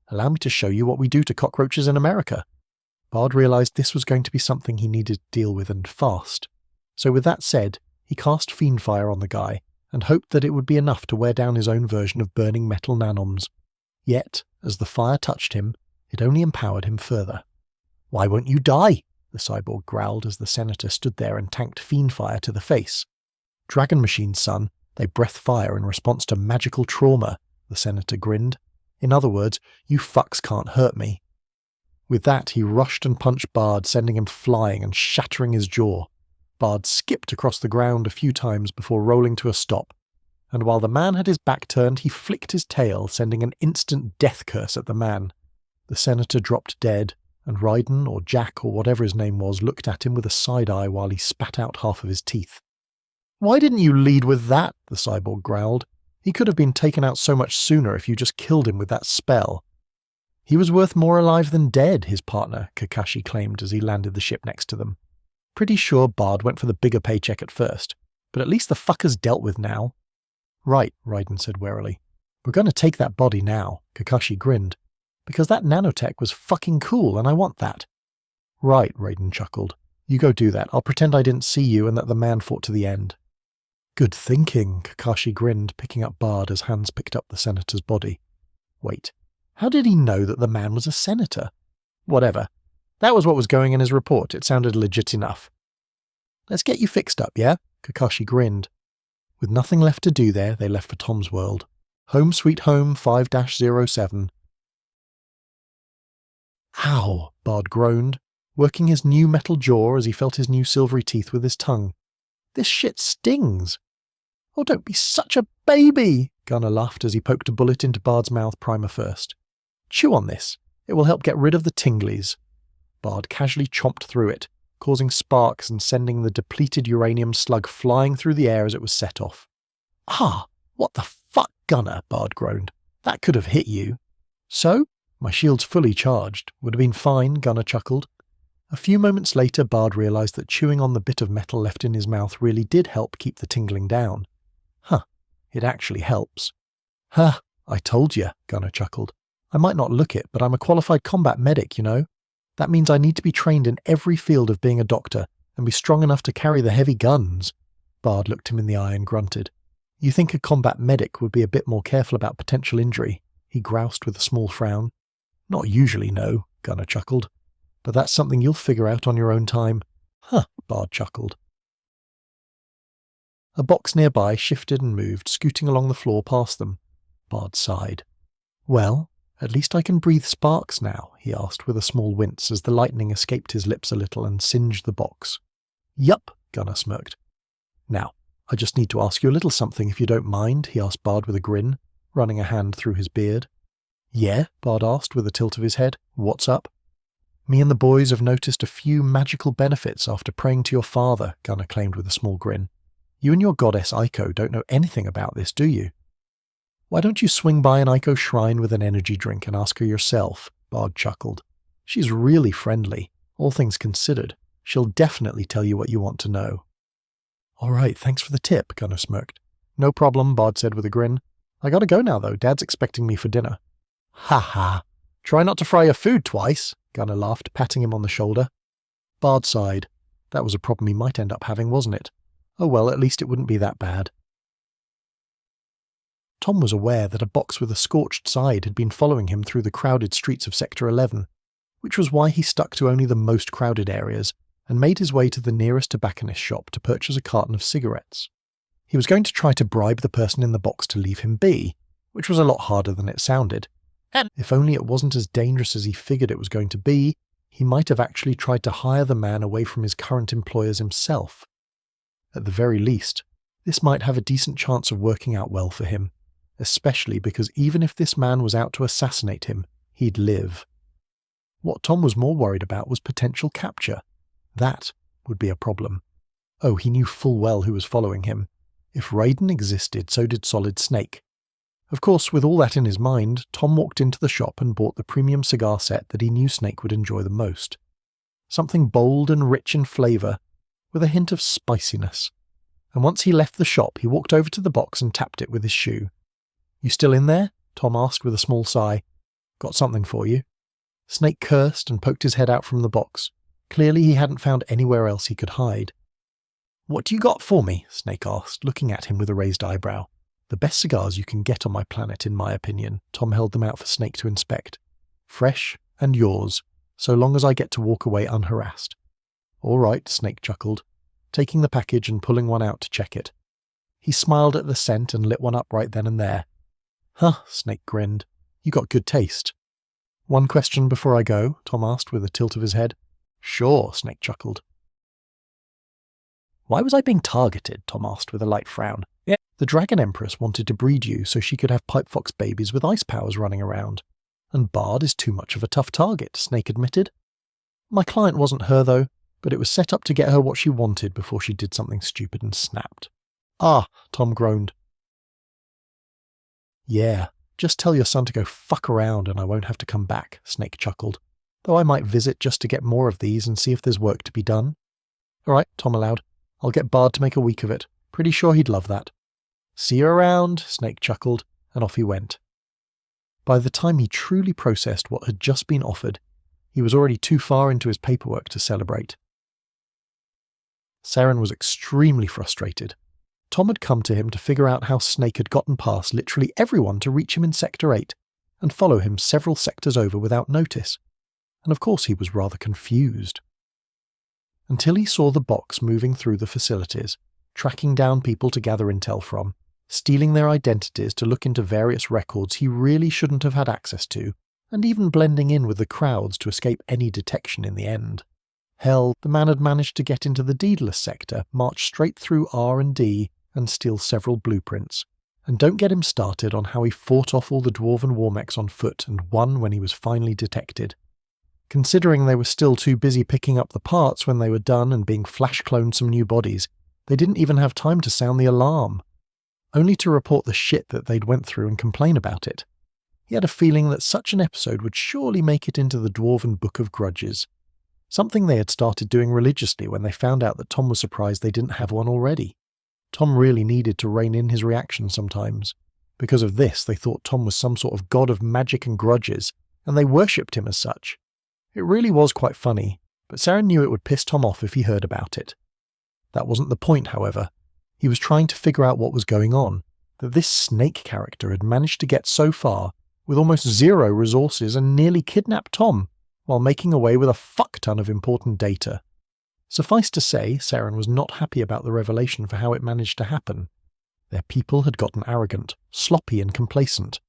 "Allow me to show you what we do to cockroaches in America." Bard realized this was going to be something he needed to deal with, and fast. So with that said, he cast Fiendfire on the guy, and hoped that it would be enough to wear down his own version of burning metal nanoms. Yet, as the fire touched him, it only empowered him further. "Why won't you die?" the cyborg growled as the senator stood there and tanked Fiendfire to the face. "Dragon machines, son. They breath fire in response to magical trauma," the senator grinned. "In other words, you fucks can't hurt me." With that, he rushed and punched Bard, sending him flying and shattering his jaw. Bard skipped across the ground a few times before rolling to a stop, and while the man had his back turned, he flicked his tail, sending an instant death curse at the man. The senator dropped dead, and Raiden, or Jack, or whatever his name was, looked at him with a side-eye while he spat out half of his teeth. "Why didn't you lead with that?" the cyborg growled. "He could have been taken out so much sooner if you just killed him with that spell." "He was worth more alive than dead," his partner, Kakashi, claimed as he landed the ship next to them. "Pretty sure Bard went for the bigger paycheck at first, but at least the fucker's dealt with now." "Right," Raiden said warily. "We're going to take that body now," Kakashi grinned. "Because that nanotech was fucking cool and I want that." "Right," Raiden chuckled. "You go do that. I'll pretend I didn't see you and that the man fought to the end." "Good thinking," Kakashi grinned, picking up Bard as Hans picked up the senator's body. Wait, how did he know that the man was a senator? Whatever. That was what was going in his report. It sounded legit enough. "Let's get you fixed up, yeah?" Kakashi grinned. With nothing left to do there, they left for Tom's world. Home sweet home 5-07. "Ow," Bard groaned, working his new metal jaw as he felt his new silvery teeth with his tongue. "This shit stings." "Oh, don't be such a baby," Gunnar laughed as he poked a bullet into Bard's mouth primer first. "Chew on this. It will help get rid of the tinglies." Bard casually chomped through it, causing sparks and sending the depleted uranium slug flying through the air as it was set off. "Ah, what the fuck, Gunnar," Bard groaned. "That could have hit you." "So? My shield's fully charged. Would have been fine," Gunnar chuckled. A few moments later, Bard realized that chewing on the bit of metal left in his mouth really did help keep the tingling down. Huh, it actually helps. "Huh, I told you," Gunnar chuckled. "I might not look it, but I'm a qualified combat medic, you know. That means I need to be trained in every field of being a doctor and be strong enough to carry the heavy guns." Bard looked him in the eye and grunted. You think a combat medic would be a bit more careful about potential injury, he groused with a small frown. Not usually, no, Gunnar chuckled. But that's something you'll figure out on your own time. Huh, Bard chuckled. A box nearby shifted and moved, scooting along the floor past them. Bard sighed. Well, at least I can breathe sparks now, he asked with a small wince as the lightning escaped his lips a little and singed the box. Yup, Gunnar smirked. Now, I just need to ask you a little something if you don't mind, he asked Bard with a grin, running a hand through his beard. Yeah, Bard asked with a tilt of his head. What's up? Me and the boys have noticed a few magical benefits after praying to your father, Gunnar claimed with a small grin. You and your goddess Aiko don't know anything about this, do you? Why don't you swing by an Aiko shrine with an energy drink and ask her yourself? Bard chuckled. She's really friendly, all things considered. She'll definitely tell you what you want to know. All right, thanks for the tip, Gunnar smirked. No problem, Bard said with a grin. I gotta go now, though. Dad's expecting me for dinner. Ha ha. Try not to fry your food twice, Gunnar laughed, patting him on the shoulder. Bard sighed. That was a problem he might end up having, wasn't it? Oh well, at least it wouldn't be that bad. Tom was aware that a box with a scorched side had been following him through the crowded streets of Sector 11, which was why he stuck to only the most crowded areas and made his way to the nearest tobacconist shop to purchase a carton of cigarettes. He was going to try to bribe the person in the box to leave him be, which was a lot harder than it sounded. And if only it wasn't as dangerous as he figured it was going to be, he might have actually tried to hire the man away from his current employers himself. At the very least, this might have a decent chance of working out well for him, especially because even if this man was out to assassinate him, he'd live. What Tom was more worried about was potential capture. That would be a problem. Oh, he knew full well who was following him. If Raiden existed, so did Solid Snake. Of course, with all that in his mind, Tom walked into the shop and bought the premium cigar set that he knew Snake would enjoy the most. Something bold and rich in flavour, with a hint of spiciness. And once he left the shop, he walked over to the box and tapped it with his shoe. You still in there? Tom asked with a small sigh. Got something for you. Snake cursed and poked his head out from the box. Clearly he hadn't found anywhere else he could hide. What do you got for me? Snake asked, looking at him with a raised eyebrow. The best cigars you can get on my planet, in my opinion. Tom held them out for Snake to inspect. Fresh and yours, so long as I get to walk away unharassed. All right, Snake chuckled, taking the package and pulling one out to check it. He smiled at the scent and lit one up right then and there. Huh, Snake grinned. You got good taste. One question before I go? Tom asked with a tilt of his head. Sure, Snake chuckled. Why was I being targeted? Tom asked with a light frown. Yeah. The Dragon Empress wanted to breed you so she could have Pipe Fox babies with ice powers running around. And Bard is too much of a tough target, Snake admitted. My client wasn't her though, but it was set up to get her what she wanted before she did something stupid and snapped. Ah, Tom groaned. Yeah, just tell your son to go fuck around and I won't have to come back, Snake chuckled. Though I might visit just to get more of these and see if there's work to be done. All right, Tom allowed. I'll get Bard to make a week of it. Pretty sure he'd love that. See you around, Snake chuckled, and off he went. By the time he truly processed what had just been offered, he was already too far into his paperwork to celebrate. Saren was extremely frustrated. Tom had come to him to figure out how Snake had gotten past literally everyone to reach him in Sector 8 and follow him several sectors over without notice. And of course he was rather confused. Until he saw the box moving through the facilities, tracking down people to gather intel from, stealing their identities to look into various records he really shouldn't have had access to, and even blending in with the crowds to escape any detection in the end. Hell, the man had managed to get into the Daedalus sector, march straight through R&D, and steal several blueprints. And don't get him started on how he fought off all the Dwarven war mechs on foot and won when he was finally detected. Considering they were still too busy picking up the parts when they were done and being flash-cloned some new bodies, they didn't even have time to sound the alarm, only to report the shit that they'd went through and complain about it. He had a feeling that such an episode would surely make it into the Dwarven Book of Grudges, something they had started doing religiously when they found out that Tom was surprised they didn't have one already. Tom really needed to rein in his reaction sometimes. Because of this, they thought Tom was some sort of god of magic and grudges, and they worshipped him as such. It really was quite funny, but Saren knew it would piss Tom off if he heard about it. That wasn't the point, however. He was trying to figure out what was going on, that this snake character had managed to get so far with almost zero resources and nearly kidnap Tom, while making away with a fuck ton of important data. Suffice to say, Saren was not happy about the revelation for how it managed to happen. Their people had gotten arrogant, sloppy and complacent.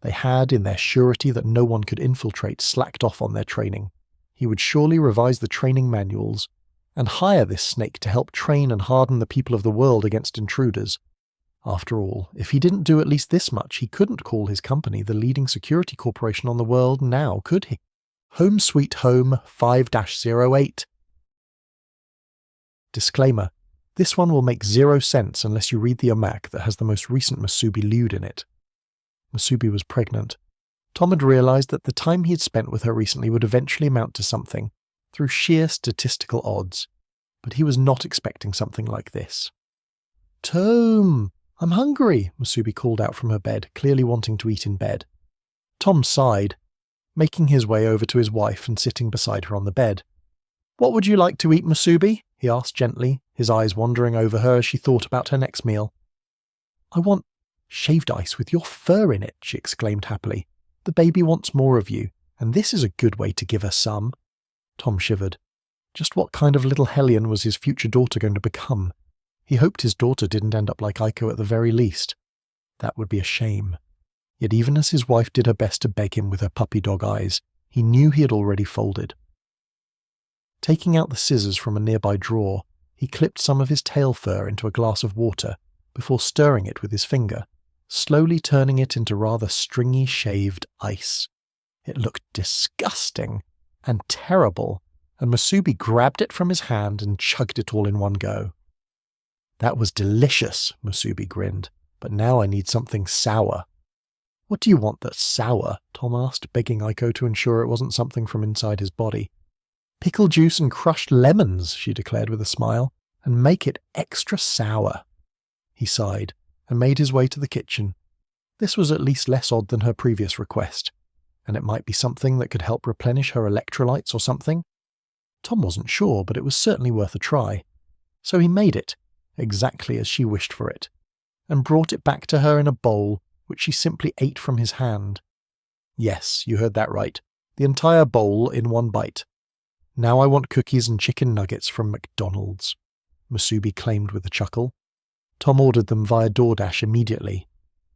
They had, in their surety that no one could infiltrate, slacked off on their training. He would surely revise the training manuals and hire this snake to help train and harden the people of the world against intruders. After all, if he didn't do at least this much, he couldn't call his company the leading security corporation on the world now, could he? Home Sweet Home 5-08. Disclaimer. This one will make 0 sense unless you read the Omak that has the most recent Musubi lewd in it. Musubi was pregnant. Tom had realised that the time he had spent with her recently would eventually amount to something, through sheer statistical odds. But he was not expecting something like this. "Tom, I'm hungry," Musubi called out from her bed, clearly wanting to eat in bed. Tom sighed, making his way over to his wife and sitting beside her on the bed. "What would you like to eat, Musubi?" he asked gently, his eyes wandering over her as she thought about her next meal. "I want shaved ice with your fur in it," she exclaimed happily. "The baby wants more of you, and this is a good way to give her some." Tom shivered. Just what kind of little hellion was his future daughter going to become? He hoped his daughter didn't end up like Aiko at the very least. That would be a shame. Yet even as his wife did her best to beg him with her puppy dog eyes, he knew he had already folded. Taking out the scissors from a nearby drawer, he clipped some of his tail fur into a glass of water before stirring it with his finger, slowly turning it into rather stringy shaved ice. It looked disgusting and terrible, and Musubi grabbed it from his hand and chugged it all in one go. "That was delicious," Musubi grinned, "but now I need something sour." "What do you want that's sour?" Tom asked, begging Aiko to ensure it wasn't something from inside his body. "Pickle juice and crushed lemons," she declared with a smile, "and make it extra sour." He sighed and made his way to the kitchen. This was at least less odd than her previous request, and it might be something that could help replenish her electrolytes or something. Tom wasn't sure, but it was certainly worth a try. So he made it, exactly as she wished for it, and brought it back to her in a bowl, which she simply ate from his hand. Yes, you heard that right. The entire bowl in one bite. "Now I want cookies and chicken nuggets from McDonald's," Musubi claimed with a chuckle. Tom ordered them via DoorDash immediately.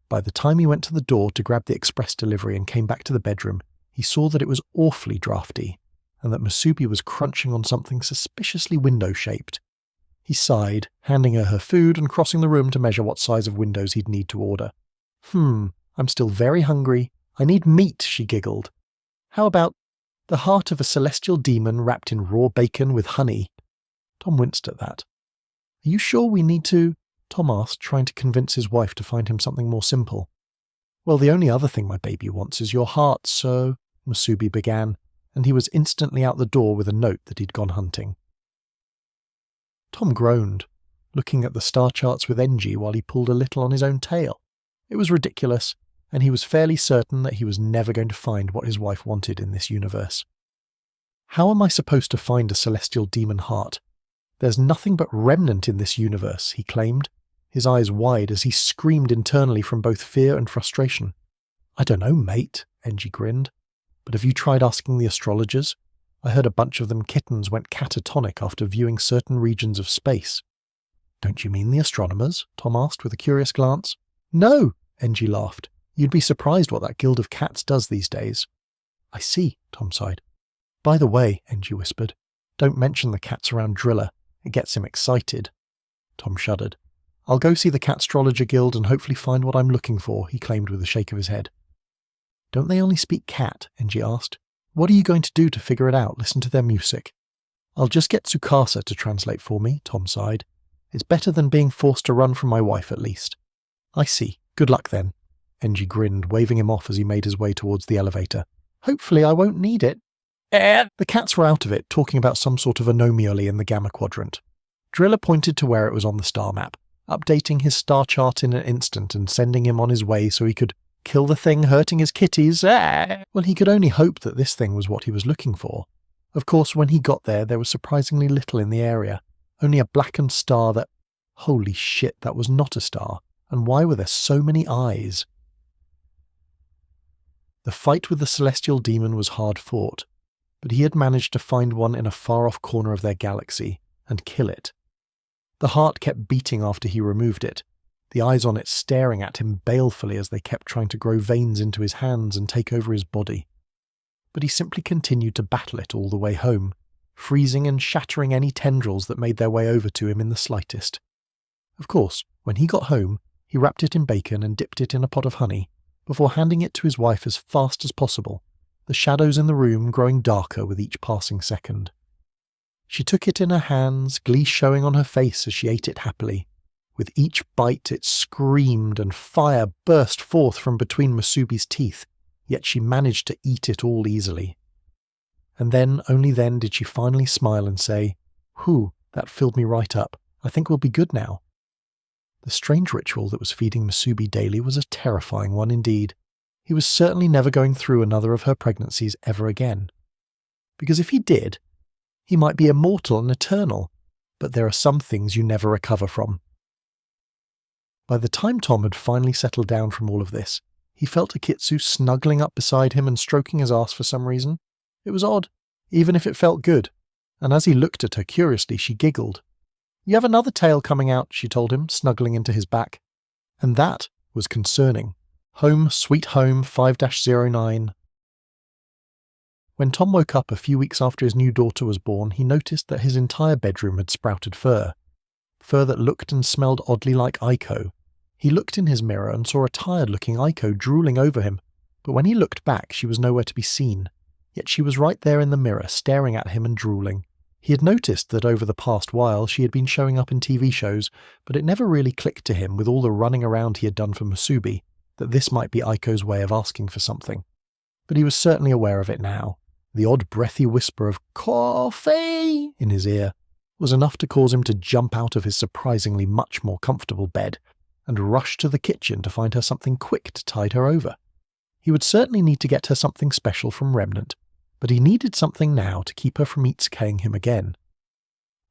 By the time he went to the door to grab the express delivery and came back to the bedroom, he saw that it was awfully drafty, and that Musubi was crunching on something suspiciously window-shaped. He sighed, handing her food and crossing the room to measure what size of windows he'd need to order. I'm still very hungry. I need meat," she giggled. "How about the heart of a celestial demon wrapped in raw bacon with honey?" Tom winced at that. "Are you sure we need to?" Tom asked, trying to convince his wife to find him something more simple. "Well, the only other thing my baby wants is your heart, so," Musubi began, and he was instantly out the door with a note that he'd gone hunting. Tom groaned, looking at the star charts with Engie while he pulled a little on his own tail. It was ridiculous, and he was fairly certain that he was never going to find what his wife wanted in this universe. "How am I supposed to find a celestial demon heart? There's nothing but remnant in this universe," he claimed, his eyes wide as he screamed internally from both fear and frustration. "I don't know, mate," Engie grinned. "But have you tried asking the astrologers? I heard a bunch of them kittens went catatonic after viewing certain regions of space." "Don't you mean the astronomers?" Tom asked with a curious glance. "No," Engie laughed. "You'd be surprised what that guild of cats does these days." "I see," Tom sighed. "By the way," Engie whispered, "don't mention the cats around Driller. It gets him excited." Tom shuddered. "I'll go see the Catstrologer Guild and hopefully find what I'm looking for," he claimed with a shake of his head. "Don't they only speak cat?" Engie asked. "What are you going to do to figure it out? Listen to their music?" "I'll just get Tsukasa to translate for me," Tom sighed. "It's better than being forced to run from my wife, at least." "I see. Good luck then." Engie grinned, waving him off as he made his way towards the elevator. "Hopefully I won't need it." The cats were out of it, talking about some sort of anomaly in the Gamma Quadrant. Driller pointed to where it was on the star map, updating his star chart in an instant and sending him on his way so he could kill the thing hurting his kitties. Well, he could only hope that this thing was what he was looking for. Of course, when he got there was surprisingly little in the area, only a blackened star that... Holy shit, that was not a star. And why were there so many eyes? The fight with the celestial demon was hard fought, but he had managed to find one in a far-off corner of their galaxy and kill it. The heart kept beating after he removed it, the eyes on it staring at him balefully as they kept trying to grow veins into his hands and take over his body. But he simply continued to battle it all the way home, freezing and shattering any tendrils that made their way over to him in the slightest. Of course, when he got home, he wrapped it in bacon and dipped it in a pot of honey, before handing it to his wife as fast as possible, the shadows in the room growing darker with each passing second. She took it in her hands, glee showing on her face as she ate it happily. With each bite it screamed and fire burst forth from between Musubi's teeth, yet she managed to eat it all easily. And then, only then, did she finally smile and say, "Whew, that filled me right up. I think we'll be good now." The strange ritual that was feeding Musubi daily was a terrifying one indeed. He was certainly never going through another of her pregnancies ever again. Because if he did, he might be immortal and eternal, but there are some things you never recover from. By the time Tom had finally settled down from all of this, he felt Akitsu snuggling up beside him and stroking his ass for some reason. It was odd, even if it felt good, and as he looked at her curiously, she giggled. "You have another tail coming out," she told him, snuggling into his back. And that was concerning. Home sweet home 5-09. When Tom woke up a few weeks after his new daughter was born, he noticed that his entire bedroom had sprouted fur. Fur that looked and smelled oddly like Aiko. He looked in his mirror and saw a tired-looking Aiko drooling over him, but when he looked back she was nowhere to be seen. Yet she was right there in the mirror, staring at him and drooling. He had noticed that over the past while she had been showing up in TV shows, but it never really clicked to him with all the running around he had done for Musubi, that this might be Aiko's way of asking for something. But he was certainly aware of it now. The odd breathy whisper of "coffee" in his ear was enough to cause him to jump out of his surprisingly much more comfortable bed and rush to the kitchen to find her something quick to tide her over. He would certainly need to get her something special from Remnant, but he needed something now to keep her from isekaiing him again.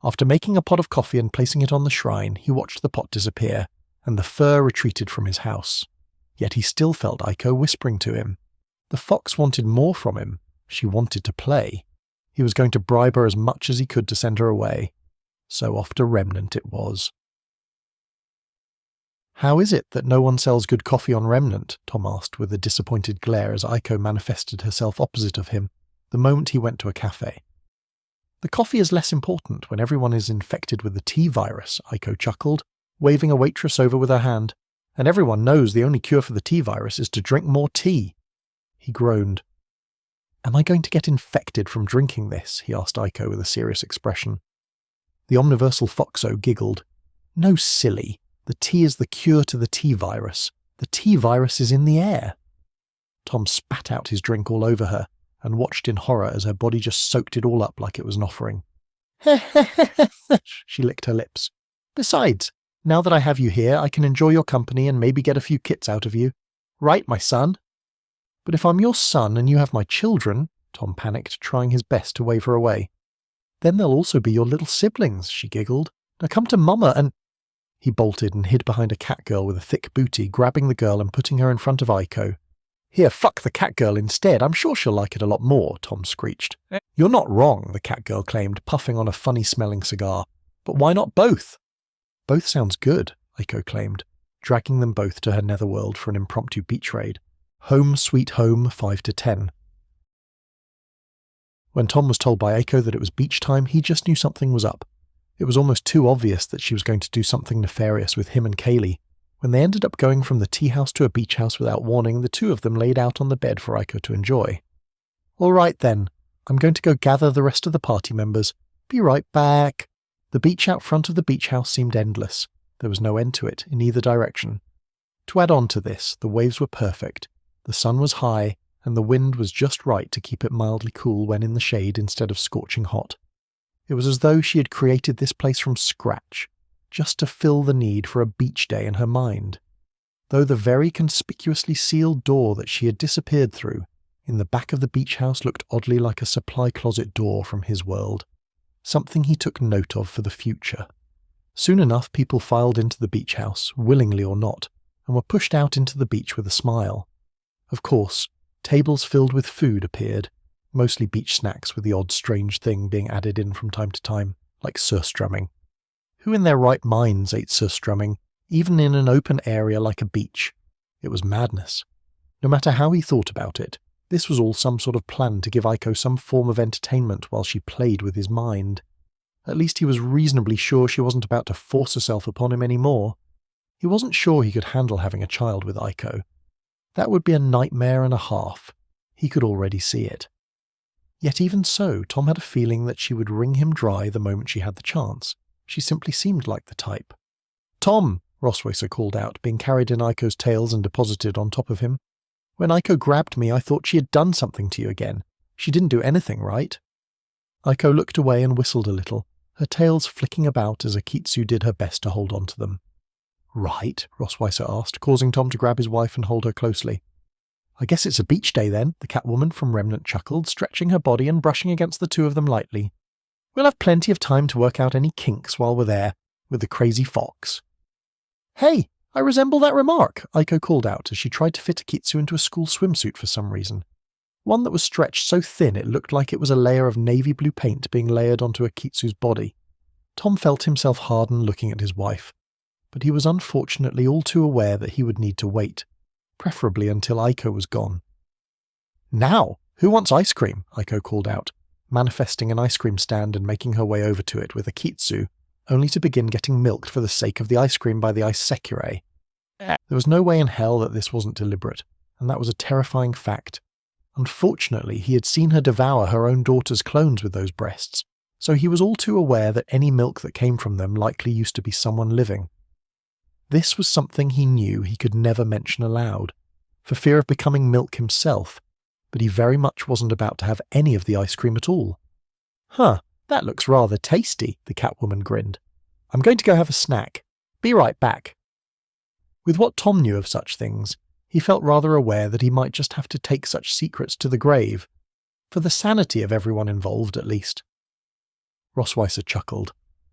After making a pot of coffee and placing it on the shrine, he watched the pot disappear, and the fur retreated from his house. Yet he still felt Aiko whispering to him. The fox wanted more from him. She wanted to play. He was going to bribe her as much as he could to send her away. So off to Remnant it was. "How is it that no one sells good coffee on Remnant?" Tom asked with a disappointed glare as Aiko manifested herself opposite of him the moment he went to a cafe. "The coffee is less important when everyone is infected with the T-virus," Aiko chuckled, waving a waitress over with her hand. "And everyone knows the only cure for the T-virus is to drink more tea." He groaned. "Am I going to get infected from drinking this?" he asked Aiko with a serious expression. The omniversal Foxo giggled. "No, silly. The tea is the cure to the T-virus. The T-virus is in the air." Tom spat out his drink all over her and watched in horror as her body just soaked it all up like it was an offering. She licked her lips. "Besides, now that I have you here, I can enjoy your company and maybe get a few kits out of you. Right, my son?" "But if I'm your son and you have my children," Tom panicked, trying his best to wave her away. "Then they'll also be your little siblings," she giggled. "Now come to Mama and—" He bolted and hid behind a cat girl with a thick booty, grabbing the girl and putting her in front of Aiko. "Here, fuck the cat girl instead. I'm sure she'll like it a lot more," Tom screeched. "You're not wrong," the cat girl claimed, puffing on a funny-smelling cigar. "But why not both?" "Both sounds good," Aiko claimed, dragging them both to her netherworld for an impromptu beach raid. Home sweet home 5-10. When Tom was told by Aiko that it was beach time, he just knew something was up. It was almost too obvious that she was going to do something nefarious with him and Kaylee. When they ended up going from the tea house to a beach house without warning, the two of them laid out on the bed for Aiko to enjoy. "All right then, I'm going to go gather the rest of the party members. Be right back." The beach out front of the beach house seemed endless. There was no end to it, in either direction. To add on to this, the waves were perfect. The sun was high, and the wind was just right to keep it mildly cool when in the shade instead of scorching hot. It was as though she had created this place from scratch, just to fill the need for a beach day in her mind. Though the very conspicuously sealed door that she had disappeared through, in the back of the beach house looked oddly like a supply closet door from his world. Something he took note of for the future. Soon enough, people filed into the beach house, willingly or not, and were pushed out into the beach with a smile. Of course, tables filled with food appeared, mostly beach snacks with the odd strange thing being added in from time to time, like surstrumming. Who in their right minds ate surstrumming, even in an open area like a beach? It was madness. No matter how he thought about it, this was all some sort of plan to give Aiko some form of entertainment while she played with his mind. At least he was reasonably sure she wasn't about to force herself upon him anymore. He wasn't sure he could handle having a child with Aiko. That would be a nightmare and a half. He could already see it. Yet even so, Tom had a feeling that she would wring him dry the moment she had the chance. She simply seemed like the type. "Tom!" Rosswacer called out, being carried in Aiko's tails and deposited on top of him. "When Aiko grabbed me, I thought she had done something to you again. She didn't do anything, right?" Aiko looked away and whistled a little, her tails flicking about as Akitsu did her best to hold on to them. "Right?" Rosswacer asked, causing Tom to grab his wife and hold her closely. "I guess it's a beach day then," the Catwoman from Remnant chuckled, stretching her body and brushing against the two of them lightly. "We'll have plenty of time to work out any kinks while we're there, with the crazy fox." "Hey, I resemble that remark," Aiko called out as she tried to fit Akitsu into a school swimsuit for some reason. One that was stretched so thin it looked like it was a layer of navy blue paint being layered onto Akitsu's body. Tom felt himself harden looking at his wife, but he was unfortunately all too aware that he would need to wait, preferably until Aiko was gone. "Now, who wants ice cream?" Aiko called out, manifesting an ice cream stand and making her way over to it with Akitsu, only to begin getting milked for the sake of the ice cream by the ice secure. There was no way in hell that this wasn't deliberate, and that was a terrifying fact. Unfortunately, he had seen her devour her own daughter's clones with those breasts, so he was all too aware that any milk that came from them likely used to be someone living. This was something he knew he could never mention aloud, for fear of becoming milk himself, but he very much wasn't about to have any of the ice cream at all. "Huh, that looks rather tasty," the Catwoman grinned. "I'm going to go have a snack. Be right back." With what Tom knew of such things, he felt rather aware that he might just have to take such secrets to the grave, for the sanity of everyone involved at least. Rosswacer chuckled.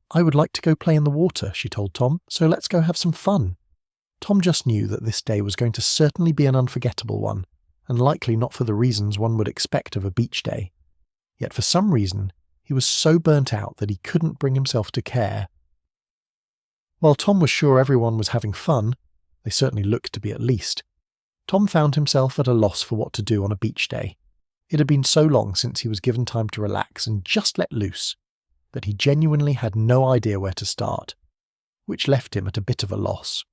"I would like to go play in the water," she told Tom, "so let's go have some fun." Tom just knew that this day was going to certainly be an unforgettable one, and likely not for the reasons one would expect of a beach day. Yet for some reason, he was so burnt out that he couldn't bring himself to care. While Tom was sure everyone was having fun, they certainly looked to be at least, Tom found himself at a loss for what to do on a beach day. It had been so long since he was given time to relax and just let loose, that he genuinely had no idea where to start, which left him at a bit of a loss.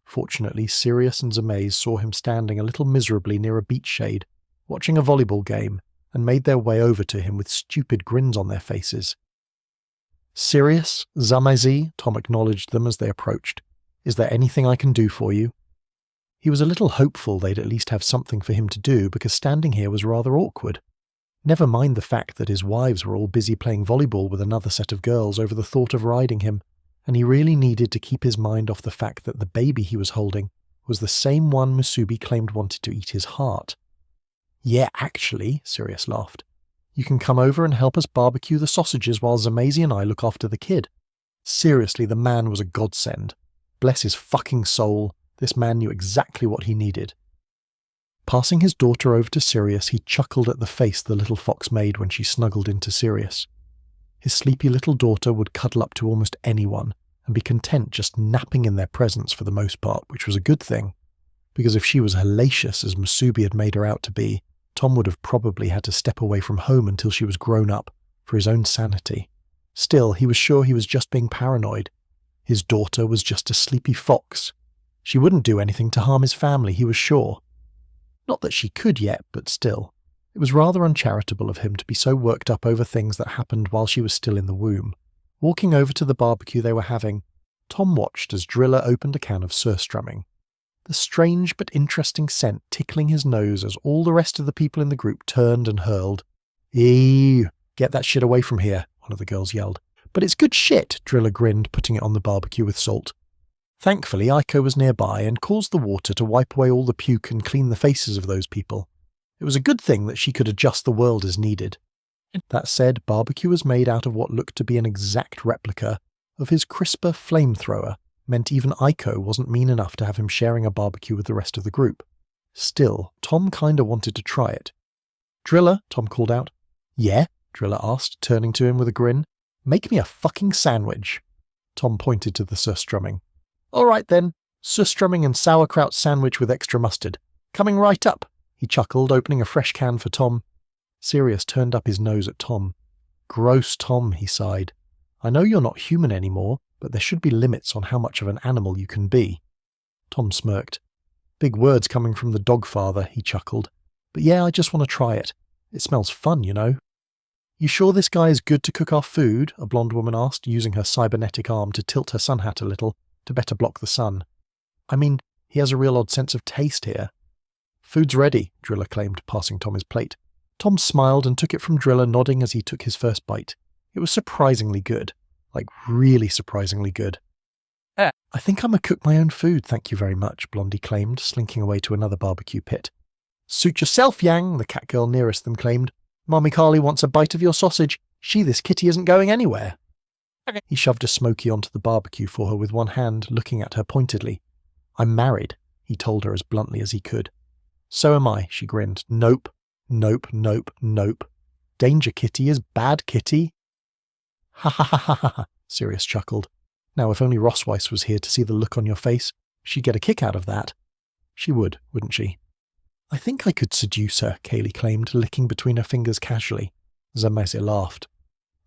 Fortunately, Sirius and Zamaze saw him standing a little miserably near a beach shade, watching a volleyball game, and made their way over to him with stupid grins on their faces. "Sirius, Zamaze," Tom acknowledged them as they approached. "Is there anything I can do for you?" He was a little hopeful they'd at least have something for him to do because standing here was rather awkward. Never mind the fact that his wives were all busy playing volleyball with another set of girls over the thought of riding him, and he really needed to keep his mind off the fact that the baby he was holding was the same one Musubi claimed wanted to eat his heart. "Yeah, actually," Sirius laughed. "You can come over and help us barbecue the sausages while Zamazi and I look after the kid." Seriously, the man was a godsend. Bless his fucking soul, this man knew exactly what he needed. Passing his daughter over to Sirius, he chuckled at the face the little fox made when she snuggled into Sirius. His sleepy little daughter would cuddle up to almost anyone and be content just napping in their presence for the most part, which was a good thing, because if she was hellacious as Musubi had made her out to be, Tom would have probably had to step away from home until she was grown up, for his own sanity. Still, he was sure he was just being paranoid. His daughter was just a sleepy fox. She wouldn't do anything to harm his family, he was sure. Not that she could yet, but still. It was rather uncharitable of him to be so worked up over things that happened while she was still in the womb. Walking over to the barbecue they were having, Tom watched as Driller opened a can of surstrumming. The strange but interesting scent tickling his nose as all the rest of the people in the group turned and hurled. "Ew, get that shit away from here," one of the girls yelled. "But it's good shit," Driller grinned, putting it on the barbecue with salt. Thankfully, Aiko was nearby and caused the water to wipe away all the puke and clean the faces of those people. It was a good thing that she could adjust the world as needed. That said, barbecue was made out of what looked to be an exact replica of his crisper flamethrower meant even Aiko wasn't mean enough to have him sharing a barbecue with the rest of the group. Still, Tom kinda wanted to try it. "Driller," Tom called out. "Yeah?" Driller asked, turning to him with a grin. "Make me a fucking sandwich." Tom pointed to the surströmming. "All right then, surströmming and sauerkraut sandwich with extra mustard. Coming right up," he chuckled, opening a fresh can for Tom. Sirius turned up his nose at Tom. "Gross, Tom," he sighed. "I know you're not human anymore, but there should be limits on how much of an animal you can be." Tom smirked. "Big words coming from the dogfather," he chuckled. "But yeah, I just want to try it. It smells fun, you know." "You sure this guy is good to cook our food?" a blonde woman asked, using her cybernetic arm to tilt her sun hat a little, to better block the sun. "I mean, he has a real odd sense of taste here." "Food's ready," Driller claimed, passing Tom his plate. Tom smiled and took it from Driller, nodding as he took his first bite. It was surprisingly good. Like, really surprisingly good. "I think I'm a cook my own food, thank you very much," Blondie claimed, slinking away to another barbecue pit. "Suit yourself, Yang," the cat girl nearest them claimed. "Mommy Carly wants a bite of your sausage. This kitty isn't going anywhere." Okay. He shoved a smoky onto the barbecue for her with one hand, looking at her pointedly. "I'm married," he told her as bluntly as he could. "So am I," she grinned. "Nope. Nope, nope, nope. Danger kitty is bad kitty." "Ha ha ha ha ha," Sirius chuckled. Now if only Rossweiss was here to see the look on your face, she'd get a kick out of that. She would, wouldn't she? "I think I could seduce her," Kaylee claimed, licking between her fingers casually. Zamese laughed.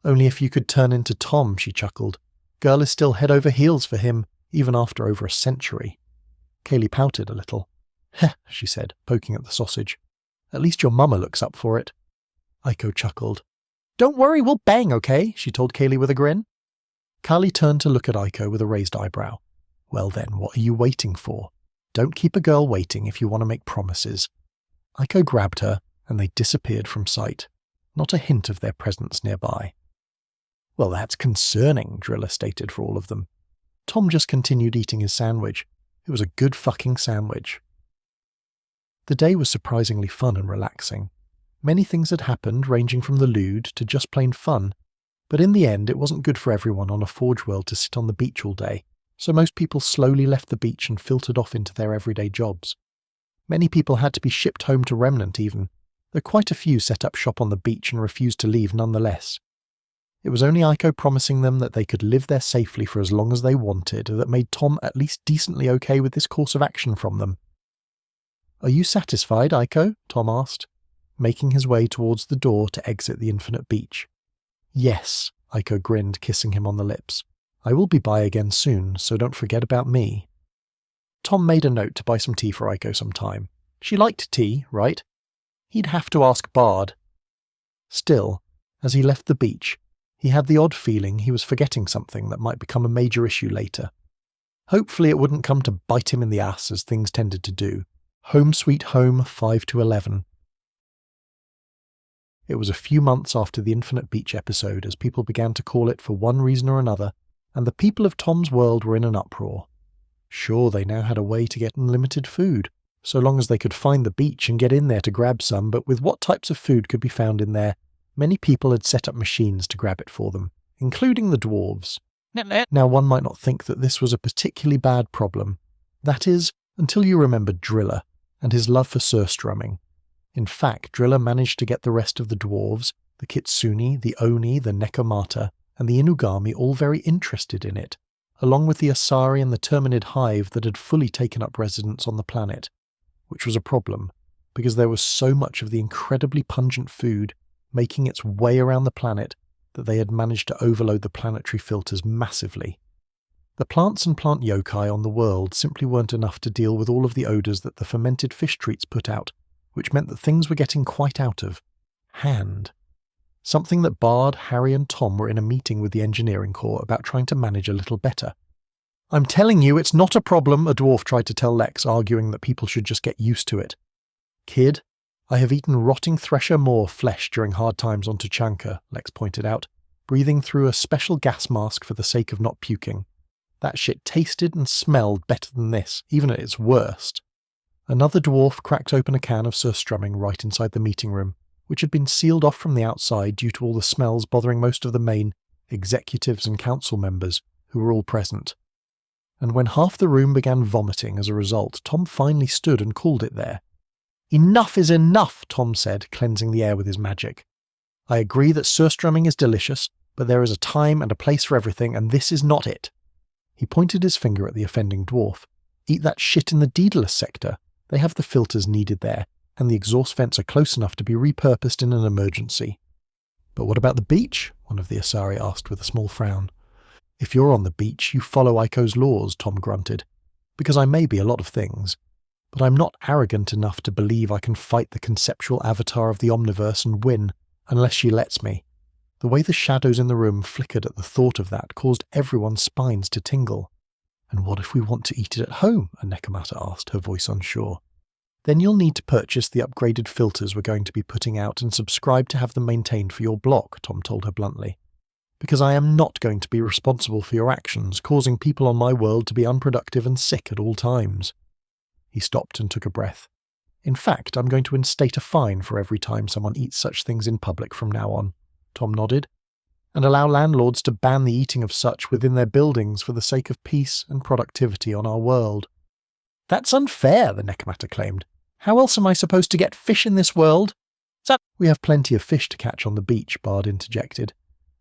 "Only if you could turn into Tom," she chuckled. "Girl is still head over heels for him, even after over a century." Kaylee pouted a little. "Heh," she said, poking at the sausage. "At least your mama looks up for it." Aiko chuckled. "Don't worry, we'll bang, okay?" she told Kaylee with a grin. Carly turned to look at Aiko with a raised eyebrow. "Well then, what are you waiting for? Don't keep a girl waiting if you want to make promises." Aiko grabbed her, and they disappeared from sight. Not a hint of their presence nearby. "Well, that's concerning," Driller stated for all of them. Tom just continued eating his sandwich. It was a good fucking sandwich. The day was surprisingly fun and relaxing. Many things had happened, ranging from the lewd to just plain fun, but in the end it wasn't good for everyone on a Forge World to sit on the beach all day, so most people slowly left the beach and filtered off into their everyday jobs. Many people had to be shipped home to Remnant even, though quite a few set up shop on the beach and refused to leave nonetheless. It was only Aiko promising them that they could live there safely for as long as they wanted that made Tom at least decently okay with this course of action from them. "Are you satisfied, Aiko?" Tom asked, making his way towards the door to exit the infinite beach. "Yes," Aiko grinned, kissing him on the lips. "I will be by again soon, so don't forget about me." Tom made a note to buy some tea for Aiko sometime. She liked tea, right? He'd have to ask Bard. Still, as he left the beach, he had the odd feeling he was forgetting something that might become a major issue later. Hopefully it wouldn't come to bite him in the ass as things tended to do. Home Sweet Home 5-11. It was a few months after the Infinite Beach episode as people began to call it for one reason or another, and the people of Tom's world were in an uproar. Sure, they now had a way to get unlimited food, so long as they could find the beach and get in there to grab some, but with what types of food could be found in there, many people had set up machines to grab it for them, including the dwarves. Now one might not think that this was a particularly bad problem. That is, until you remembered Driller and his love for surstrumming. In fact, Driller managed to get the rest of the dwarves, the Kitsune, the Oni, the Nekomata, and the Inugami all very interested in it, along with the Asari and the Terminid hive that had fully taken up residence on the planet, which was a problem, because there was so much of the incredibly pungent food making its way around the planet that they had managed to overload the planetary filters massively. The plants and plant yokai on the world simply weren't enough to deal with all of the odours that the fermented fish treats put out, which meant that things were getting quite out of hand. Something that Bard, Harry and Tom were in a meeting with the engineering corps about trying to manage a little better. "I'm telling you, it's not a problem," a dwarf tried to tell Lex, arguing that people should just get used to it. "Kid, I have eaten rotting Thresher Moor flesh during hard times on Tuchanka," Lex pointed out, breathing through a special gas mask for the sake of not puking. "That shit tasted and smelled better than this, even at its worst." Another dwarf cracked open a can of surstrumming right inside the meeting room, which had been sealed off from the outside due to all the smells bothering most of the main executives and council members, who were all present. And when half the room began vomiting as a result, Tom finally stood and called it there. "Enough is enough," Tom said, cleansing the air with his magic. "I agree that surströmming is delicious, but there is a time and a place for everything, and this is not it." He pointed his finger at the offending dwarf. "Eat that shit in the Daedalus sector. They have the filters needed there, and the exhaust vents are close enough to be repurposed in an emergency." "But what about the beach?" one of the Asari asked with a small frown. "If you're on the beach, you follow Aiko's laws," Tom grunted. "Because I may be a lot of things, but I'm not arrogant enough to believe I can fight the conceptual avatar of the Omniverse and win, unless she lets me." The way the shadows in the room flickered at the thought of that caused everyone's spines to tingle. "And what if we want to eat it at home?" a Nekomata asked, her voice unsure. "Then you'll need to purchase the upgraded filters we're going to be putting out and subscribe to have them maintained for your block," Tom told her bluntly. "Because I am not going to be responsible for your actions, causing people on my world to be unproductive and sick at all times." He stopped and took a breath. "In fact, I'm going to instate a fine for every time someone eats such things in public from now on," Tom nodded, "and allow landlords to ban the eating of such within their buildings for the sake of peace and productivity on our world." "That's unfair," the Nekomata claimed. "How else am I supposed to get fish in this world?" "We have plenty of fish to catch on the beach," Bard interjected.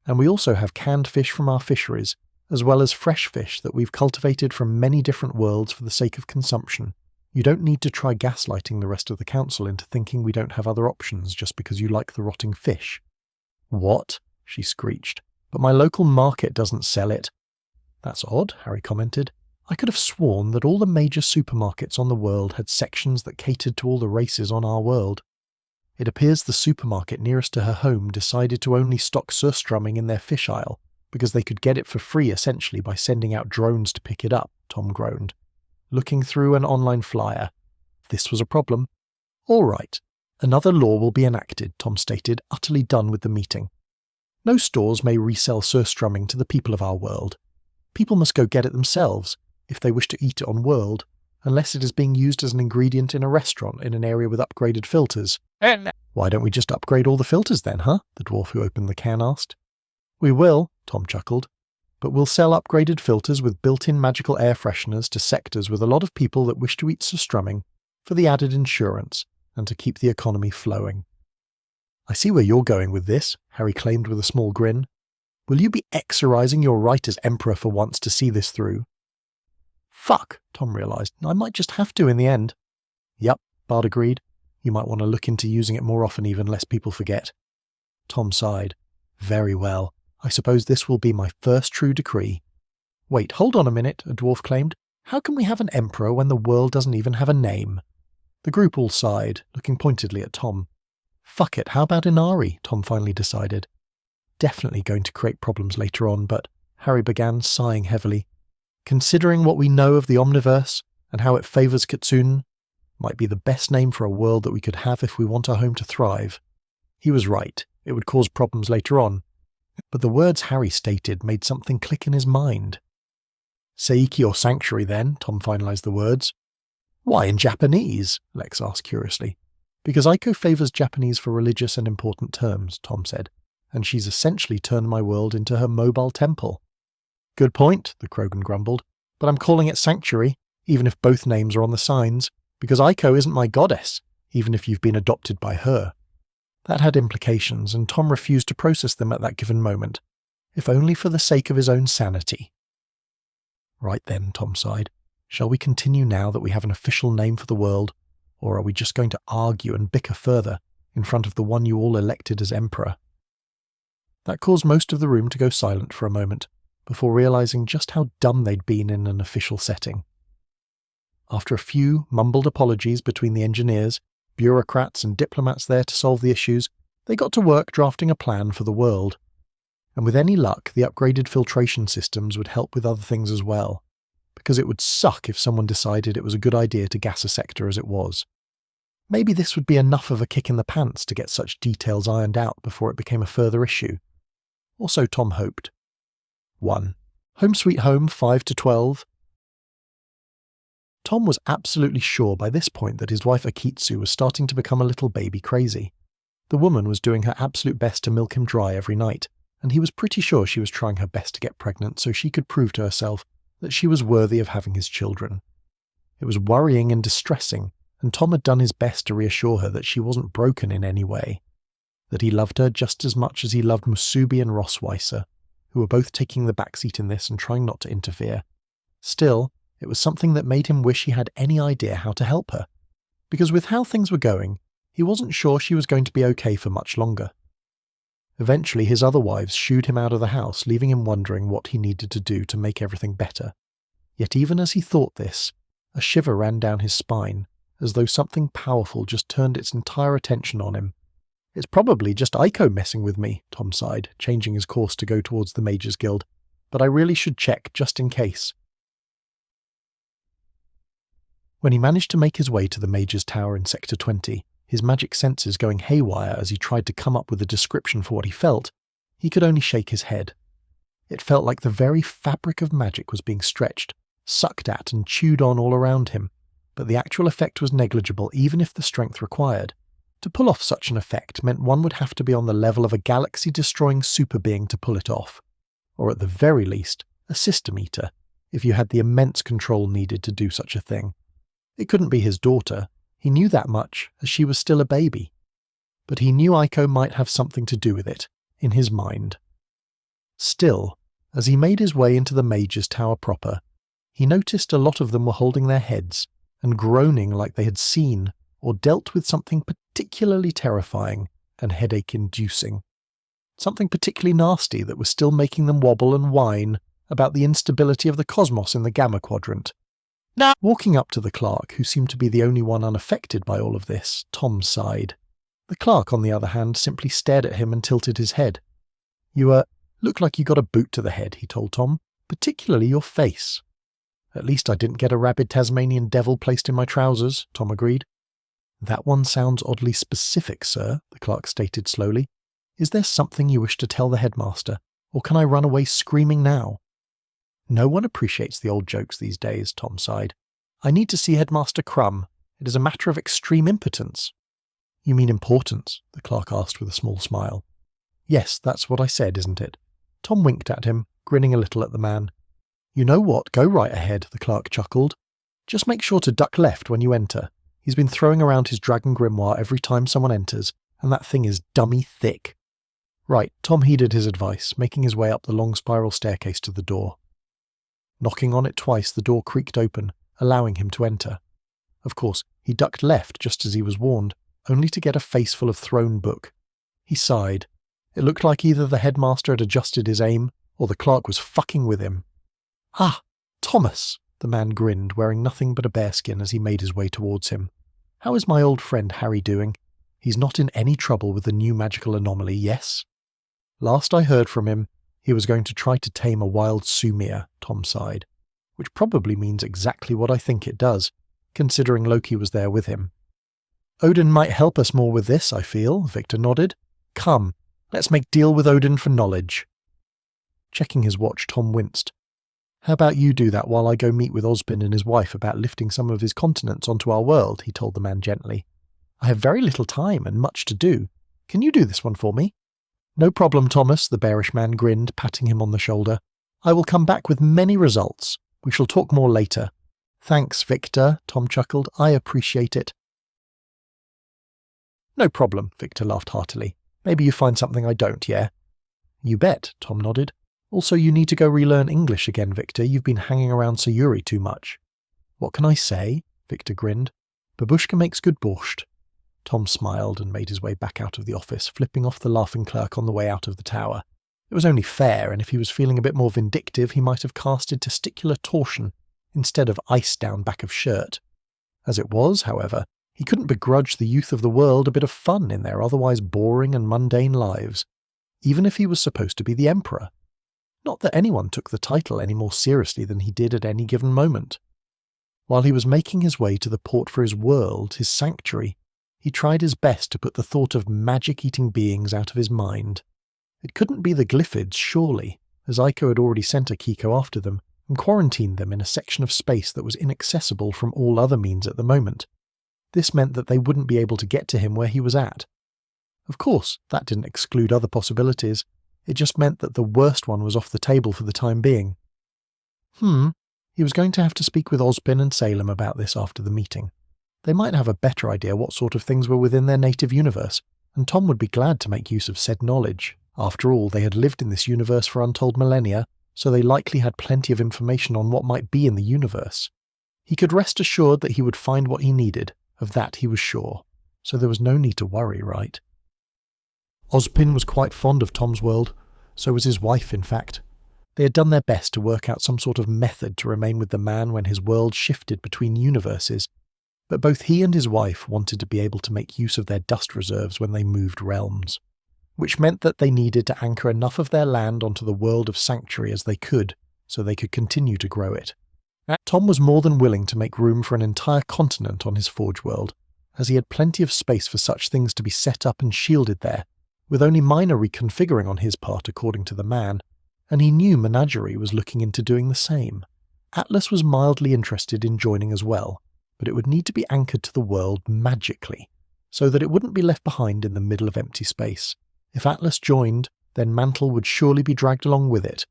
"And we also have canned fish from our fisheries, as well as fresh fish that we've cultivated from many different worlds for the sake of consumption. You don't need to try gaslighting the rest of the council into thinking we don't have other options just because you like the rotting fish." "What?" she screeched. "But my local market doesn't sell it." "That's odd," Harry commented. "I could have sworn that all the major supermarkets on the world had sections that catered to all the races on our world. It appears the supermarket nearest to her home decided to only stock surströmming in their fish aisle, because they could get it for free essentially by sending out drones to pick it up," Tom groaned, looking through an online flyer. This was a problem. "All right. Another law will be enacted," Tom stated, utterly done with the meeting. "No stores may resell surströmming to the people of our world. People must go get it themselves, if they wish to eat it on world, unless it is being used as an ingredient in a restaurant in an area with upgraded filters." "Why don't we just upgrade all the filters then, huh?" the dwarf who opened the can asked. "We will," Tom chuckled, "but we'll sell upgraded filters with built-in magical air fresheners to sectors with a lot of people that wish to eat surströmming, for the added insurance, and to keep the economy flowing." "I see where you're going with this," Harry claimed with a small grin. "Will you be exorcising your right as Emperor for once to see this through?" "Fuck," Tom realised. "I might just have to in the end." "Yup," Bard agreed. "You might want to look into using it more often even, lest people forget." Tom sighed. "Very well. I suppose this will be my first true decree." "Wait, hold on a minute," a dwarf claimed. "How can we have an emperor when the world doesn't even have a name?" The group all sighed, looking pointedly at Tom. "Fuck it, how about Inari?" Tom finally decided. Definitely going to create problems later on, but Harry began, sighing heavily. "Considering what we know of the Omniverse, and how it favours Kitsune, might be the best name for a world that we could have if we want our home to thrive." He was right, it would cause problems later on, but the words Harry stated made something click in his mind. "Seiki or Sanctuary then," Tom finalised the words. "Why in Japanese?" Lex asked curiously. "Because Aiko favours Japanese for religious and important terms," Tom said, "and she's essentially turned my world into her mobile temple." "Good point," the Krogan grumbled, "but I'm calling it Sanctuary, even if both names are on the signs, because Aiko isn't my goddess, even if you've been adopted by her." That had implications, and Tom refused to process them at that given moment, if only for the sake of his own sanity. "Right then," Tom sighed. "Shall we continue now that we have an official name for the world, or are we just going to argue and bicker further in front of the one you all elected as Emperor?" That caused most of the room to go silent for a moment, before realising just how dumb they'd been in an official setting. After a few mumbled apologies between the engineers, bureaucrats and diplomats there to solve the issues, they got to work drafting a plan for the world. And with any luck, the upgraded filtration systems would help with other things as well, because it would suck if someone decided it was a good idea to gas a sector as it was. Maybe this would be enough of a kick in the pants to get such details ironed out before it became a further issue. Or so Tom hoped. 1. Home Sweet Home 5 to 12. Tom was absolutely sure by this point that his wife Akitsu was starting to become a little baby crazy. The woman was doing her absolute best to milk him dry every night, and he was pretty sure she was trying her best to get pregnant so she could prove to herself that she was worthy of having his children. It was worrying and distressing, and Tom had done his best to reassure her that she wasn't broken in any way, that he loved her just as much as he loved Musubi and Rossweiser, who were both taking the backseat in this and trying not to interfere. Still, it was something that made him wish he had any idea how to help her, because with how things were going, he wasn't sure she was going to be okay for much longer. Eventually his other wives shooed him out of the house, leaving him wondering what he needed to do to make everything better. Yet even as he thought this, a shiver ran down his spine, as though something powerful just turned its entire attention on him. "It's probably just Aiko messing with me," Tom sighed, changing his course to go towards the Majors Guild, "but I really should check, just in case." When he managed to make his way to the Major's Tower in Sector 20, his magic senses going haywire as he tried to come up with a description for what he felt, he could only shake his head. It felt like the very fabric of magic was being stretched, sucked at and chewed on all around him, but the actual effect was negligible even if the strength required. To pull off such an effect meant one would have to be on the level of a galaxy-destroying super being to pull it off, or at the very least, a system eater, if you had the immense control needed to do such a thing. It couldn't be his daughter, he knew that much, as she was still a baby. But he knew Aiko might have something to do with it, in his mind. Still, as he made his way into the Major's Tower proper, he noticed a lot of them were holding their heads and groaning like they had seen or dealt with something particularly terrifying and headache-inducing. Something particularly nasty that was still making them wobble and whine about the instability of the cosmos in the Gamma Quadrant. Now, walking up to the clerk, who seemed to be the only one unaffected by all of this, Tom sighed. The clerk, on the other hand, simply stared at him and tilted his head. "You, look like you got a boot to the head," he told Tom, "particularly your face." "At least I didn't get a rabid Tasmanian devil placed in my trousers," Tom agreed. "That one sounds oddly specific, sir," the clerk stated slowly. "Is there something you wish to tell the headmaster, or can I run away screaming now?" "No one appreciates the old jokes these days," Tom sighed. "I need to see Headmaster Crumb. It is a matter of extreme impotence." "You mean importance?" the clerk asked with a small smile. "Yes, that's what I said, isn't it?" Tom winked at him, grinning a little at the man. "You know what, go right ahead," the clerk chuckled. "Just make sure to duck left when you enter. He's been throwing around his dragon grimoire every time someone enters, and that thing is dummy thick." Right, Tom heeded his advice, making his way up the long spiral staircase to the door. Knocking on it twice, the door creaked open, allowing him to enter. Of course, he ducked left just as he was warned, only to get a face full of thrown book. He sighed. It looked like either the headmaster had adjusted his aim, or the clerk was fucking with him. "Ah, Thomas!" the man grinned, wearing nothing but a bearskin as he made his way towards him. "How is my old friend Harry doing? He's not in any trouble with the new magical anomaly, yes?" "Last I heard from him, he was going to try to tame a wild Sumia," Tom sighed. "Which probably means exactly what I think it does, considering Loki was there with him." "Odin might help us more with this, I feel," Victor nodded. "Come, let's make deal with Odin for knowledge." Checking his watch, Tom winced. "How about you do that while I go meet with Osbin and his wife about lifting some of his continents onto our world," he told the man gently. "I have very little time and much to do. Can you do this one for me?" "No problem, Thomas," the bearish man grinned, patting him on the shoulder. "I will come back with many results. We shall talk more later." "Thanks, Victor," Tom chuckled. "I appreciate it." "No problem," Victor laughed heartily. "Maybe you find something I don't, yeah?" "You bet," Tom nodded. "Also, you need to go relearn English again, Victor. You've been hanging around Sayuri too much." "What can I say?" Victor grinned. "Babushka makes good borscht." Tom smiled and made his way back out of the office, flipping off the laughing clerk on the way out of the tower. It was only fair, and if he was feeling a bit more vindictive, he might have casted testicular torsion instead of ice down back of shirt. As it was, however, he couldn't begrudge the youth of the world a bit of fun in their otherwise boring and mundane lives, even if he was supposed to be the emperor. Not that anyone took the title any more seriously than he did at any given moment. While he was making his way to the port for his world, his sanctuary, he tried his best to put the thought of magic-eating beings out of his mind. It couldn't be the Glyphids, surely, as Aiko had already sent Akiko after them and quarantined them in a section of space that was inaccessible from all other means at the moment. This meant that they wouldn't be able to get to him where he was at. Of course, that didn't exclude other possibilities. It just meant that the worst one was off the table for the time being. He was going to have to speak with Ozpin and Salem about this after the meeting. They might have a better idea what sort of things were within their native universe, and Tom would be glad to make use of said knowledge. After all, they had lived in this universe for untold millennia, so they likely had plenty of information on what might be in the universe. He could rest assured that he would find what he needed, of that he was sure, so there was no need to worry, right? Ozpin was quite fond of Tom's world, so was his wife, in fact. They had done their best to work out some sort of method to remain with the man when his world shifted between universes, but both he and his wife wanted to be able to make use of their dust reserves when they moved realms, which meant that they needed to anchor enough of their land onto the world of Sanctuary as they could, so they could continue to grow it. Tom was more than willing to make room for an entire continent on his Forge world, as he had plenty of space for such things to be set up and shielded there, with only minor reconfiguring on his part according to the man, and he knew Menagerie was looking into doing the same. Atlas was mildly interested in joining as well, but it would need to be anchored to the world magically, so that it wouldn't be left behind in the middle of empty space. If Atlas joined, then Mantle would surely be dragged along with it,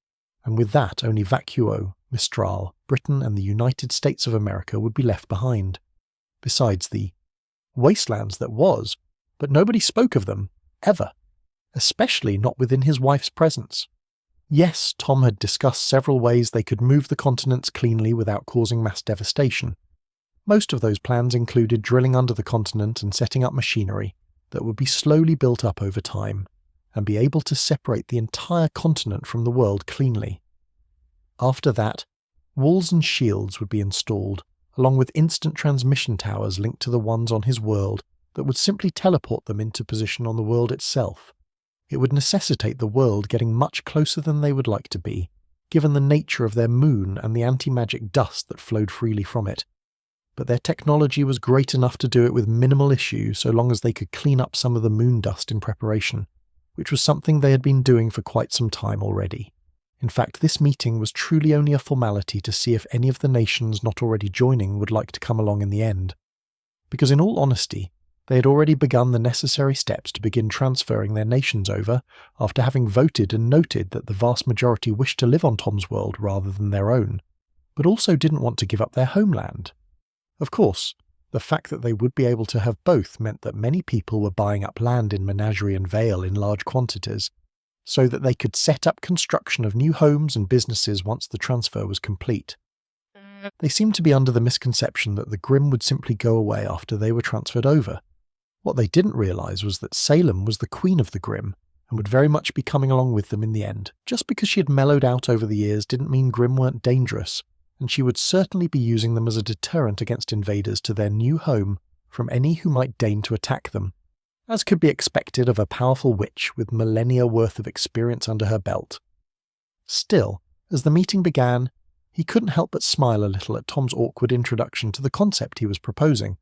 and with that only Vacuo, Mistral, Britain and the United States of America would be left behind. Besides the wastelands that was, but nobody spoke of them, ever, especially not within his wife's presence. Yes, Tom had discussed several ways they could move the continents cleanly without causing mass devastation. Most of those plans included drilling under the continent and setting up machinery that would be slowly built up over time, and be able to separate the entire continent from the world cleanly. After that, walls and shields would be installed, along with instant transmission towers linked to the ones on his world that would simply teleport them into position on the world itself. It would necessitate the world getting much closer than they would like to be, given the nature of their moon and the anti-magic dust that flowed freely from it. But their technology was great enough to do it with minimal issue so long as they could clean up some of the moon dust in preparation, which was something they had been doing for quite some time already. In fact, this meeting was truly only a formality to see if any of the nations not already joining would like to come along in the end. Because in all honesty, they had already begun the necessary steps to begin transferring their nations over after having voted and noted that the vast majority wished to live on Tom's world rather than their own, but also didn't want to give up their homeland. Of course, the fact that they would be able to have both meant that many people were buying up land in Menagerie and Vale in large quantities, so that they could set up construction of new homes and businesses once the transfer was complete. They seemed to be under the misconception that the Grimm would simply go away after they were transferred over. What they didn't realise was that Salem was the queen of the Grimm, and would very much be coming along with them in the end. Just because she had mellowed out over the years didn't mean Grimm weren't dangerous, and she would certainly be using them as a deterrent against invaders to their new home from any who might deign to attack them, as could be expected of a powerful witch with millennia worth of experience under her belt. Still, as the meeting began, he couldn't help but smile a little at Tom's awkward introduction to the concept he was proposing.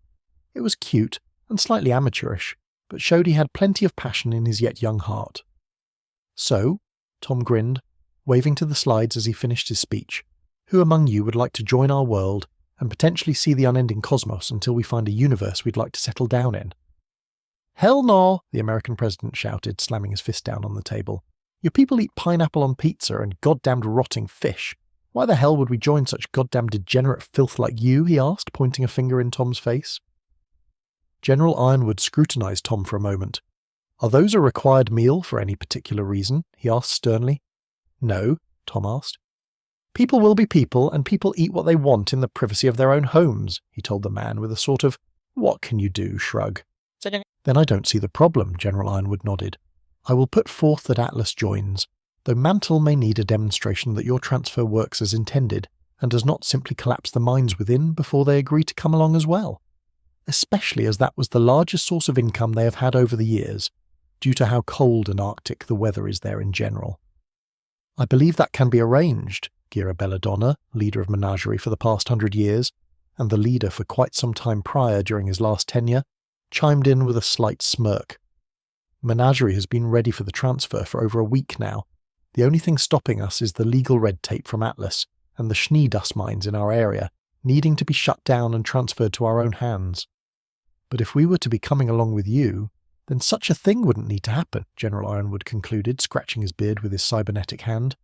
It was cute and slightly amateurish, but showed he had plenty of passion in his yet young heart. So, Tom grinned, waving to the slides as he finished his speech, who among you would like to join our world and potentially see the unending cosmos until we find a universe we'd like to settle down in? Hell no, the American president shouted, slamming his fist down on the table. Your people eat pineapple on pizza and goddamned rotting fish. Why the hell would we join such goddamn degenerate filth like you? He asked, pointing a finger in Tom's face. General Ironwood scrutinized Tom for a moment. Are those a required meal for any particular reason? He asked sternly. No, Tom asked. People will be people, and people eat what they want in the privacy of their own homes, he told the man with a sort of, what can you do, shrug. Then I don't see the problem, General Ironwood nodded. I will put forth that Atlas joins, though Mantle may need a demonstration that your transfer works as intended, and does not simply collapse the mines within before they agree to come along as well. Especially as that was the largest source of income they have had over the years, due to how cold and arctic the weather is there in general. I believe that can be arranged, Gira Belladonna, leader of Menagerie for the past 100 years, and the leader for quite some time prior during his last tenure, chimed in with a slight smirk. Menagerie has been ready for the transfer for over a week now. The only thing stopping us is the legal red tape from Atlas and the Schnee dust mines in our area, needing to be shut down and transferred to our own hands. But if we were to be coming along with you, Then such a thing wouldn't need to happen, General Ironwood concluded, scratching his beard with his cybernetic hand.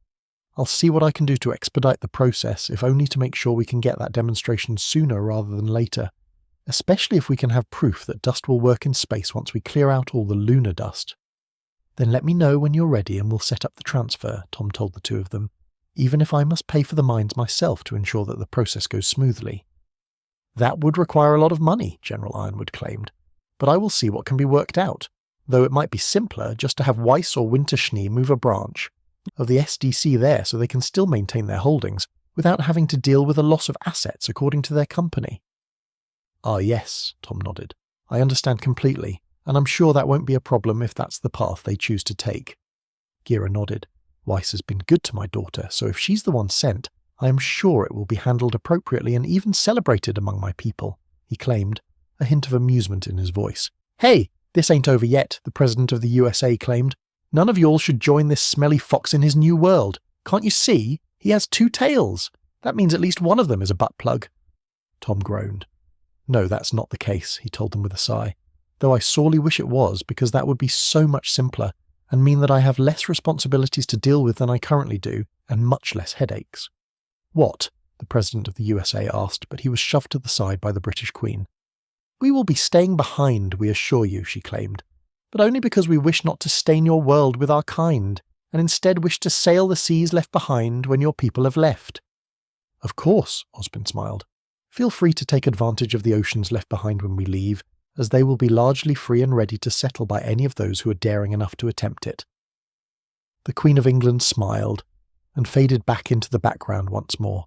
I'll see what I can do to expedite the process, if only to make sure we can get that demonstration sooner rather than later, especially if we can have proof that dust will work in space once we clear out all the lunar dust. Then let me know when you're ready and we'll set up the transfer, Tom told the two of them, even if I must pay for the mines myself to ensure that the process goes smoothly. That would require a lot of money, General Ironwood claimed, but I will see what can be worked out, though it might be simpler just to have Weiss or Winterschnee move a branch of the SDC there so they can still maintain their holdings without having to deal with a loss of assets according to their company. Ah yes, Tom nodded. I understand completely, and I'm sure that won't be a problem if that's the path they choose to take. Gira nodded. Weiss has been good to my daughter, so if she's the one sent, I am sure it will be handled appropriately and even celebrated among my people, he claimed, a hint of amusement in his voice. Hey, this ain't over yet, the president of the USA claimed. None of y'all should join this smelly fox in his new world. Can't you see? He has 2 tails. That means at least one of them is a butt plug. Tom groaned. No, that's not the case, he told them with a sigh, though I sorely wish it was, because that would be so much simpler and mean that I have less responsibilities to deal with than I currently do, and much less headaches. What? The President of the USA asked, but he was shoved to the side by the British Queen. We will be staying behind, we assure you, she claimed, but only because we wish not to stain your world with our kind, and instead wish to sail the seas left behind when your people have left. Of course, Osborne smiled. Feel free to take advantage of the oceans left behind when we leave, as they will be largely free and ready to settle by any of those who are daring enough to attempt it. The Queen of England smiled, and faded back into the background once more.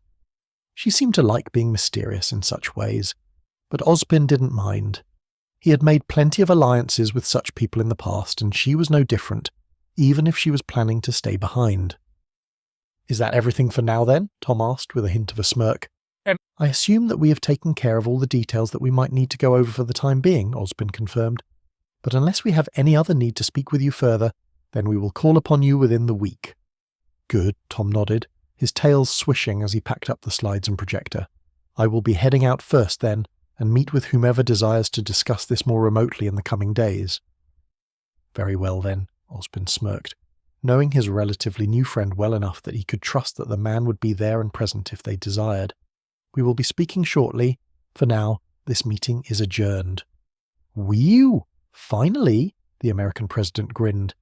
She seemed to like being mysterious in such ways, but Osborne didn't mind. He had made plenty of alliances with such people in the past, and she was no different, even if she was planning to stay behind. Is that everything for now then? Tom asked with a hint of a smirk. I assume that we have taken care of all the details that we might need to go over for the time being, Osborne confirmed. But unless we have any other need to speak with you further, then we will call upon you within the week. Good, Tom nodded, his tails swishing as he packed up the slides and projector. I will be heading out first then, and meet with whomever desires to discuss this more remotely in the coming days. Very well then, Osborne smirked, knowing his relatively new friend well enough that he could trust that the man would be there and present if they desired. We will be speaking shortly. For now, this meeting is adjourned. Whew! Finally, the American president grinned.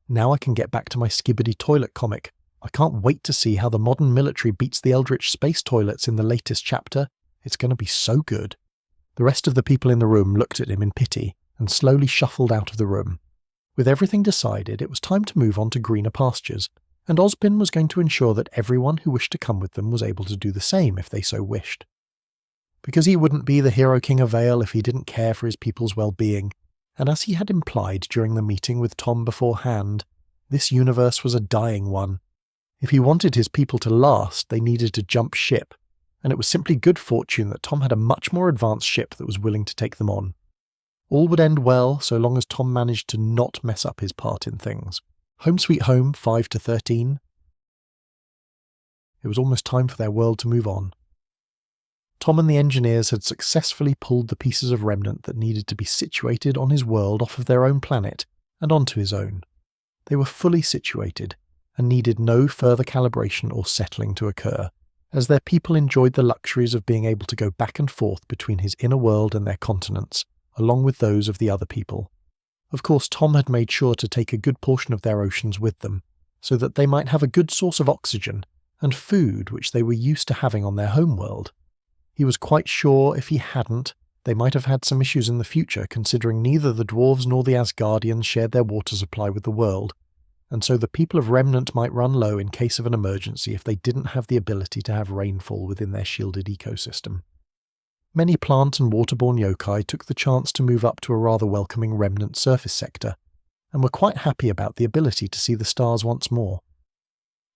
Now I can get back to my Skibbity toilet comic. I can't wait to see how the modern military beats the Eldritch space toilets in the latest chapter. It's going to be so good. The rest of the people in the room looked at him in pity and slowly shuffled out of the room. With everything decided, it was time to move on to greener pastures, and Osborne was going to ensure that everyone who wished to come with them was able to do the same if they so wished. Because he wouldn't be the hero king of Vale if he didn't care for his people's well-being, and as he had implied during the meeting with Tom beforehand, this universe was a dying one. If he wanted his people to last, they needed to jump ship, and it was simply good fortune that Tom had a much more advanced ship that was willing to take them on. All would end well so long as Tom managed to not mess up his part in things. Home sweet home, 5-13. It was almost time for their world to move on. Tom and the engineers had successfully pulled the pieces of remnant that needed to be situated on his world off of their own planet and onto his own. They were fully situated and needed no further calibration or settling to occur, as their people enjoyed the luxuries of being able to go back and forth between his inner world and their continents, along with those of the other people. Of course, Tom had made sure to take a good portion of their oceans with them, so that they might have a good source of oxygen and food which they were used to having on their homeworld. He was quite sure if he hadn't, they might have had some issues in the future, considering neither the dwarves nor the Asgardians shared their water supply with the world, and so the people of Remnant might run low in case of an emergency if they didn't have the ability to have rainfall within their shielded ecosystem. Many plant and waterborne yokai took the chance to move up to a rather welcoming Remnant surface sector, and were quite happy about the ability to see the stars once more.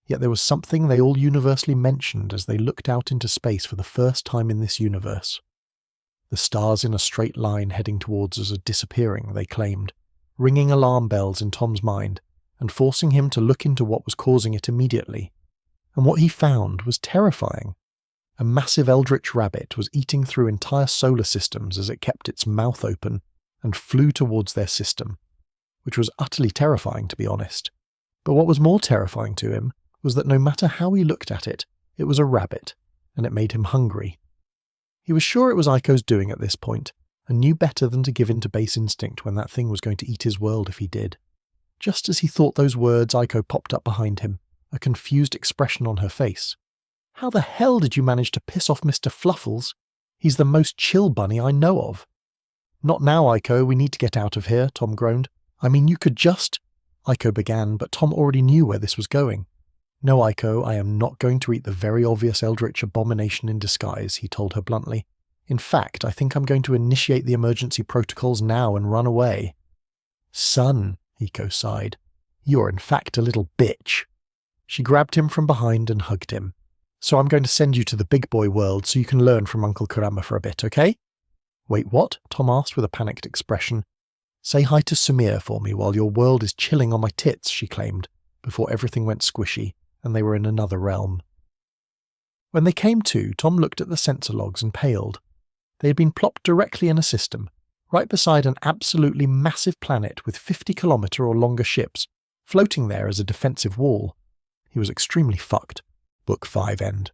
Yet there was something they all universally mentioned as they looked out into space for the first time in this universe. The stars in a straight line heading towards us are disappearing, they claimed, ringing alarm bells in Tom's mind, and forcing him to look into what was causing it immediately. And what he found was terrifying. A massive eldritch rabbit was eating through entire solar systems as it kept its mouth open and flew towards their system, which was utterly terrifying to be honest. But what was more terrifying to him was that no matter how he looked at it, it was a rabbit, and it made him hungry. He was sure it was Aiko's doing at this point, and knew better than to give in to base instinct when that thing was going to eat his world if he did. Just as he thought those words, Aiko popped up behind him, a confused expression on her face. "How the hell did you manage to piss off Mr. Fluffles? He's the most chill bunny I know of." "Not now, Aiko, we need to get out of here," Tom groaned. "I mean, you could just—" Aiko began, but Tom already knew where this was going. "No, Aiko, I am not going to eat the very obvious eldritch abomination in disguise," he told her bluntly. "In fact, I think I'm going to initiate the emergency protocols now and run away." "Son," Aiko sighed, "you are in fact a little bitch." She grabbed him from behind and hugged him. "So I'm going to send you to the big boy world so you can learn from Uncle Kurama for a bit, okay?" "Wait, what?" Tom asked with a panicked expression. "Say hi to Sumir for me while your world is chilling on my tits," she claimed, before everything went squishy, and they were in another realm. When they came to, Tom looked at the sensor logs and paled. They had been plopped directly in a system, right beside an absolutely massive planet with 50-kilometre or longer ships, floating there as a defensive wall. He was extremely fucked. Book 5 end.